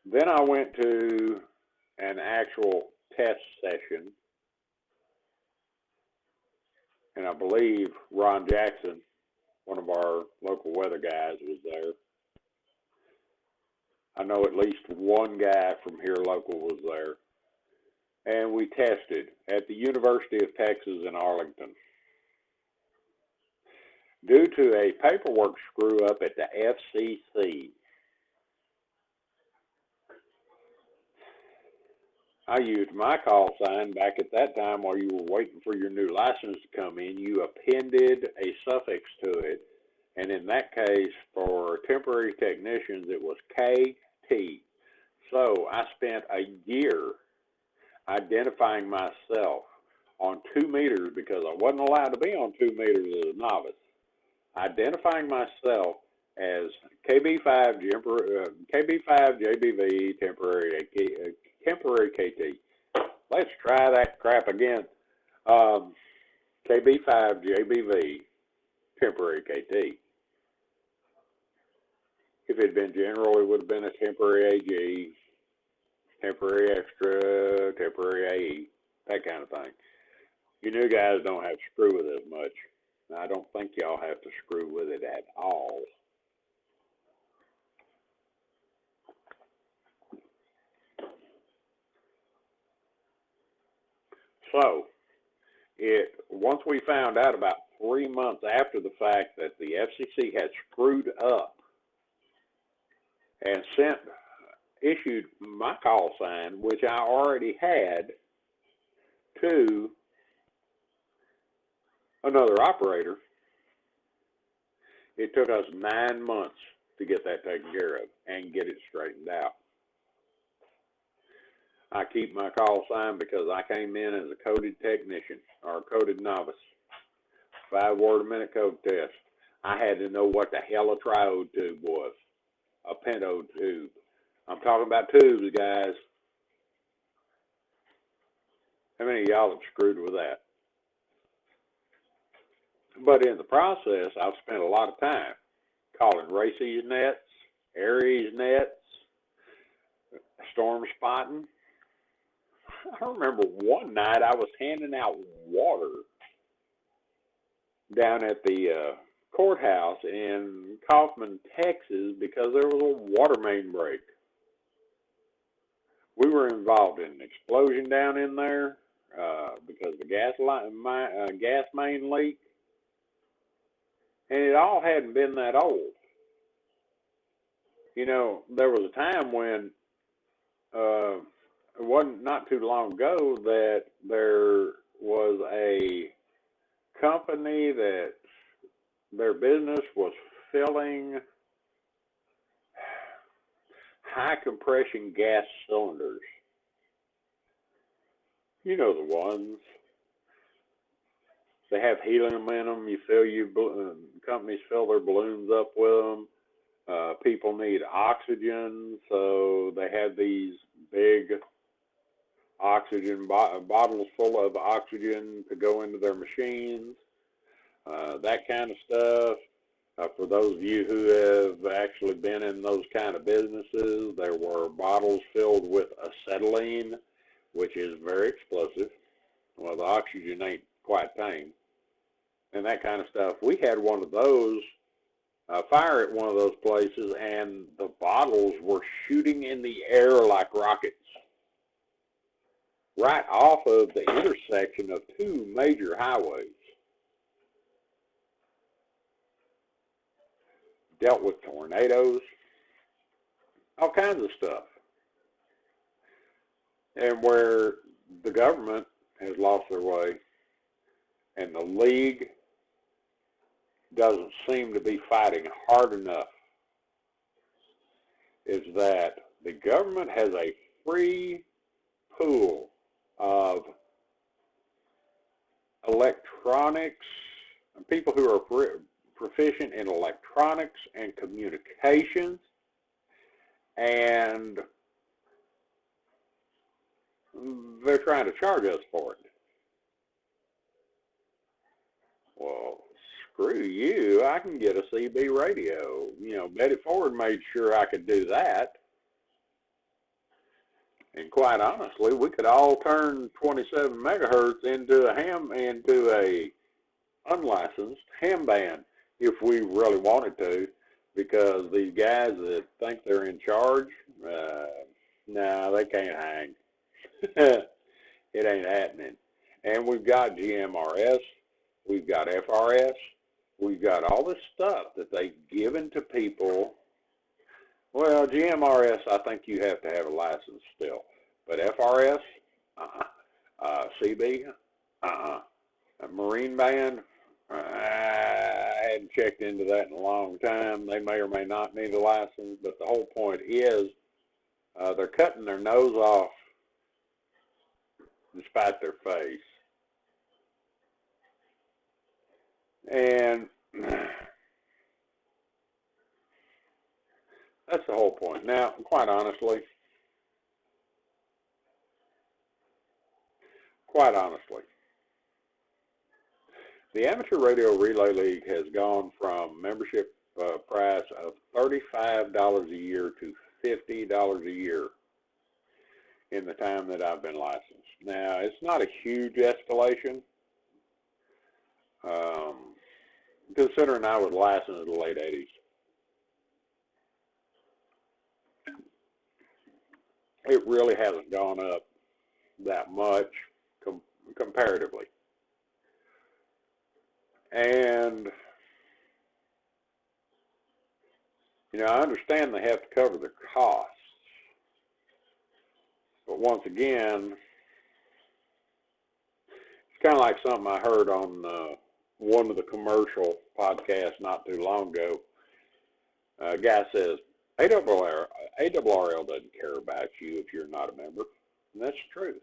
Then I went to an actual test session, and I believe Ron Jackson, one of our local weather guys, was there. I know at least one guy from here local was there. And we tested at the University of Texas in Arlington. Due to a paperwork screw up at the FCC, I used my call sign back at that time while you were waiting for your new license to come in. You appended a suffix to it, and in that case, for temporary technicians, it was KT. So I spent a year identifying myself on 2 meters because I wasn't allowed to be on 2 meters as a novice. Identifying myself as KB5 JBV temporary KT. Let's try that crap again. KB5 JBV temporary KT. If it had been general, it would have been a temporary AG, temporary extra, temporary AE, that kind of thing. You new guys don't have to screw with it as much. I don't think y'all have to screw with it at all. So, once we found out about 3 months after the fact that the FCC had screwed up and issued my call sign, which I already had, to another operator, it took us 9 months to get that taken care of and get it straightened out. I keep my call sign because I came in as a coded technician or a coded novice. 5-word a minute code test. I had to know what the hell a triode tube was, a pentode tube. I'm talking about tubes, guys. How many of y'all have screwed with that? But in the process, I've spent a lot of time calling races nets, Aries nets, storm spotting. I remember one night I was handing out water down at the courthouse in Kaufman, Texas, because there was a water main break. We were involved in an explosion down in there because the gas main leak, and it all hadn't been that old. You know, there was a time when it wasn't not too long ago that there was a company that their business was filling high compression gas cylinders. You know the ones. They have helium in them. Companies fill their balloons up with them. People need oxygen, so they have these big oxygen bottles full of oxygen to go into their machines. that kind of stuff. For those of you who have actually been in those kind of businesses, there were bottles filled with acetylene, which is very explosive. Well, the oxygen ain't quite tame, and that kind of stuff. We had one of those fire at one of those places, and the bottles were shooting in the air like rockets right off of the intersection of two major highways. Dealt with tornadoes, all kinds of stuff. And where the government has lost their way and the league doesn't seem to be fighting hard enough is that the government has a free pool of electronics and people who are proficient in electronics and communications, and they're trying to charge us for it. Well, screw you, I can get a CB radio. You know, Betty Ford made sure I could do that. And quite honestly, we could all turn 27 megahertz into a unlicensed ham band if we really wanted to, because these guys that think they're in charge, nah, they can't hang. It ain't happening. And we've got GMRS, we've got FRS, we've got all this stuff that they've given to people. Well, GMRS, I think you have to have a license still. But FRS, CB, a Marine Band, I hadn't checked into that in a long time. They may or may not need a license, but the whole point is they're cutting their nose off despite their face. And that's the whole point. Now, quite honestly, the Amateur Radio Relay League has gone from membership price of $35 a year to $50 a year in the time that I've been licensed. Now, it's not a huge escalation, considering I was licensed in the late 80s. It really hasn't gone up that much comparatively. And, you know, I understand they have to cover their costs. But once again, it's kind of like something I heard on one of the commercial podcasts not too long ago. A guy says, ARRL doesn't care about you if you're not a member. And that's the truth.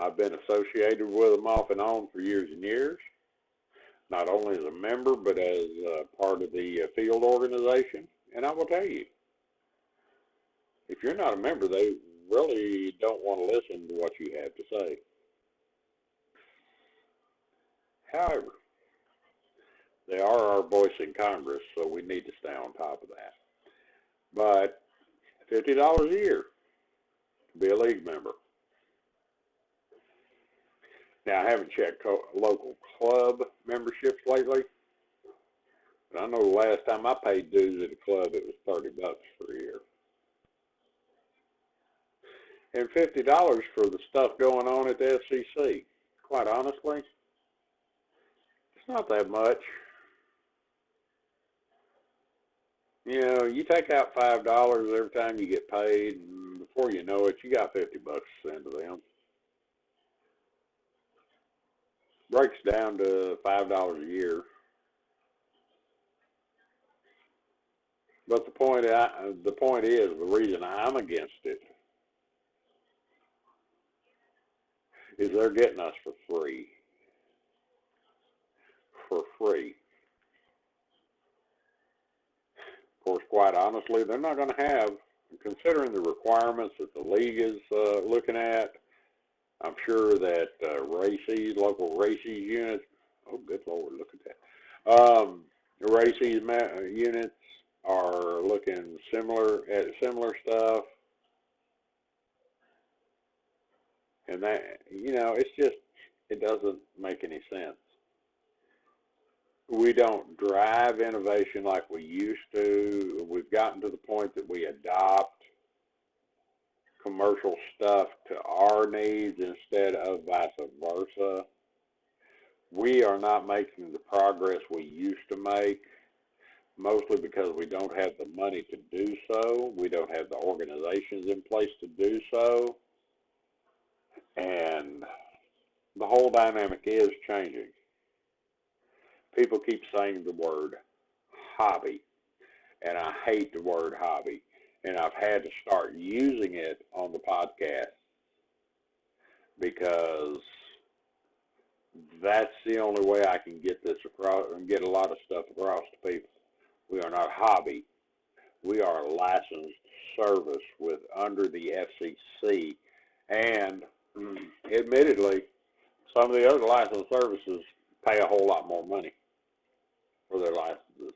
I've been associated with them off and on for years and years, not only as a member, but as part of the field organization. And I will tell you, if you're not a member, they really don't want to listen to what you have to say. However, they are our voice in Congress, so we need to stay on top of that. But $50 a year to be a league member. Now, I haven't checked local club memberships lately, but I know the last time I paid dues at a club, it was $30 for a year. And $50 for the stuff going on at the FCC. Quite honestly, it's not that much. You know, you take out $5 every time you get paid, and before you know it, you got $50 to send to them. Breaks down to $5 a year. But the point is, the reason I'm against it is they're getting us for free. For free. Of course, quite honestly, they're not going to have, considering the requirements that the league is looking at, I'm sure that local races units Oh, good Lord, look at that. The Racy's units are looking at similar stuff. And that, it's just, it doesn't make any sense. We don't drive innovation like we used to. We've gotten to the point that we adopt commercial stuff to our needs instead of vice versa. We are not making the progress we used to make, mostly because we don't have the money to do so. We don't have the organizations in place to do so. And the whole dynamic is changing. People keep saying the word hobby, and I hate the word hobby. And I've had to start using it on the podcast because that's the only way I can get this across and get a lot of stuff across to people. We are not hobby. We are a licensed service with under the FCC, and admittedly, some of the other licensed services pay a whole lot more money for their licenses.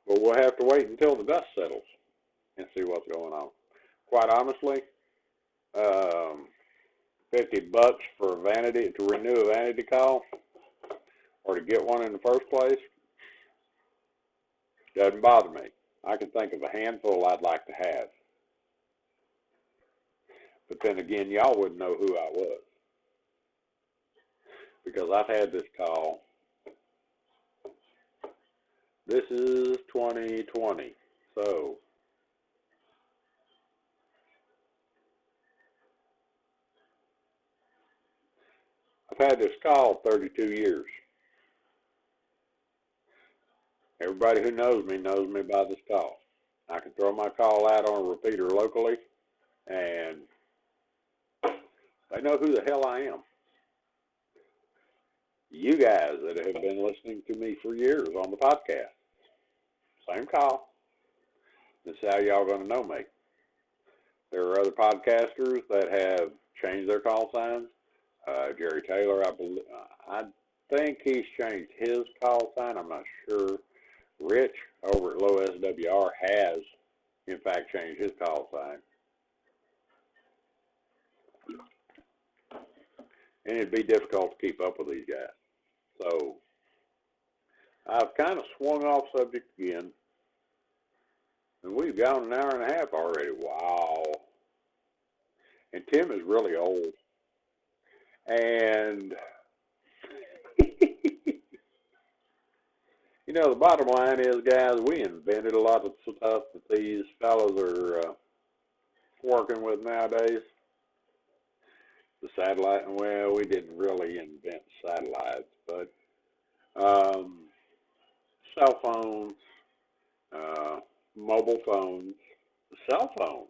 But we'll have to wait until the dust settles and see what's going on. Quite honestly, $50 for a vanity to renew a vanity call or to get one in the first place doesn't bother me. I can think of a handful I'd like to have. But then again, y'all wouldn't know who I was because I've had this call. This is 2020, so I've had this call 32 years. Everybody who knows me by this call. I can throw my call out on a repeater locally, and they know who the hell I am. You guys that have been listening to me for years on the podcast, same call. This is how y'all going to know me. There are other podcasters that have changed their call signs. Jerry Taylor, I think he's changed his call sign. I'm not sure. Rich over at Low SWR has, in fact, changed his call sign. And it'd be difficult to keep up with these guys. So I've kind of swung off subject again. And we've gone an hour and a half already. Wow. And Tim is really old. And, the bottom line is, guys, we invented a lot of stuff that these fellows are working with nowadays. The satellite, well, we didn't really invent satellites, but cell phones, mobile phones, cell phones.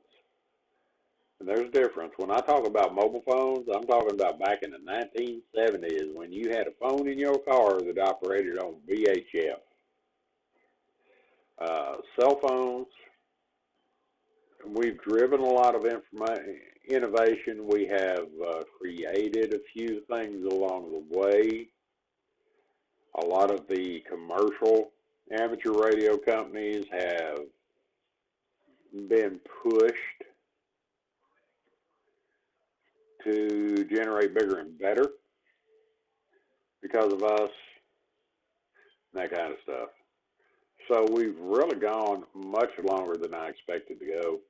And there's a difference. When I talk about mobile phones, I'm talking about back in the 1970s when you had a phone in your car that operated on VHF. Cell phones, we've driven a lot of innovation. We have created a few things along the way. A lot of the commercial amateur radio companies have been pushed to generate bigger and better because of us, that kind of stuff. So we've really gone much longer than I expected to go.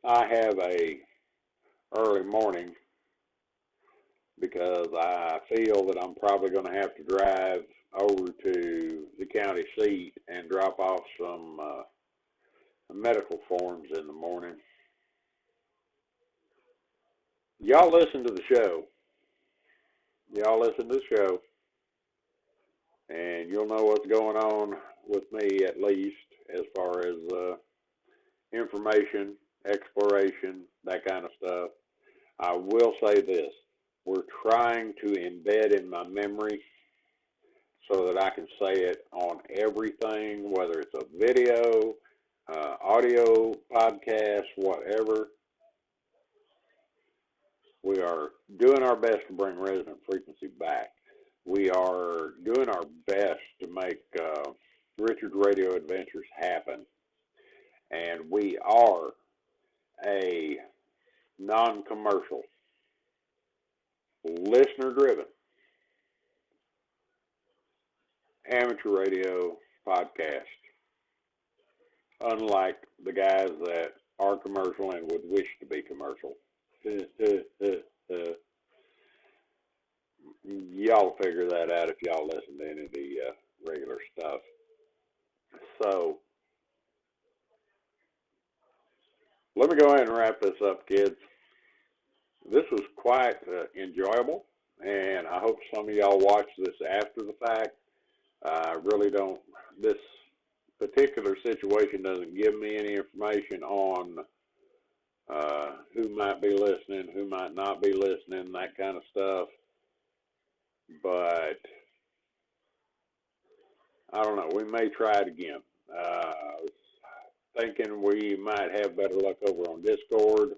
I have a early morning because I feel that I'm probably going to have to drive over to the county seat and drop off some medical forms in the morning. Y'all listen to the show. And you'll know what's going on with me, at least, as far as information, exploration, that kind of stuff. I will say this. We're trying to embed in my memory so that I can say it on everything, whether it's a video, audio, podcast, whatever. We are doing our best to bring Resonant Frequency back. We are doing our best to make Richard's Radio Adventures happen. And we are a non-commercial, listener-driven amateur radio podcast. Unlike the guys that are commercial and would wish to be commercial. Y'all figure that out if y'all listen to any of the regular stuff. So, let me go ahead and wrap this up, kids. This was quite enjoyable, and I hope some of y'all watch this after the fact. I really don't, this particular situation doesn't give me any information on who might be listening, who might not be listening, that kind of stuff. But I don't know. We may try it again. I was thinking we might have better luck over on Discord,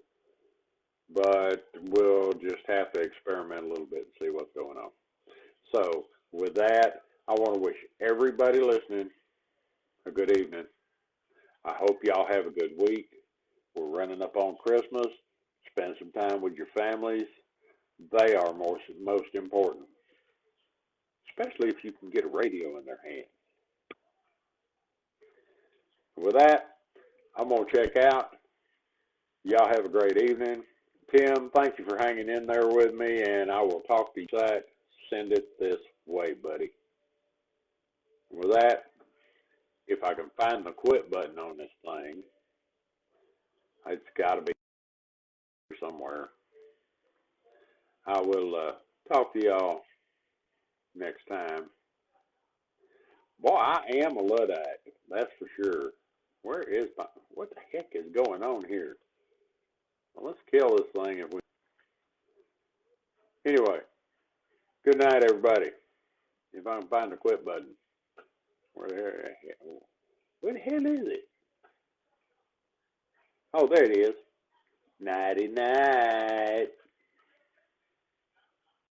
but we'll just have to experiment a little bit and see what's going on. So with that, I want to wish everybody listening a good evening. I hope y'all have a good week. We're running up on Christmas. Spend some time with your families. They are most important, especially if you can get a radio in their hands. With that, I'm going to check out. Y'all have a great evening. Tim, thank you for hanging in there with me, and I will talk to you later. Send it this way, buddy. With that, if I can find the quit button on this thing, it's got to be somewhere. I will talk to y'all next time. Boy, I am a Luddite, that's for sure. What the heck is going on here? Well, let's kill this thing if we... Anyway, good night, everybody. If I can find the quit button. Where the hell is it? Oh, there it is. Nighty night.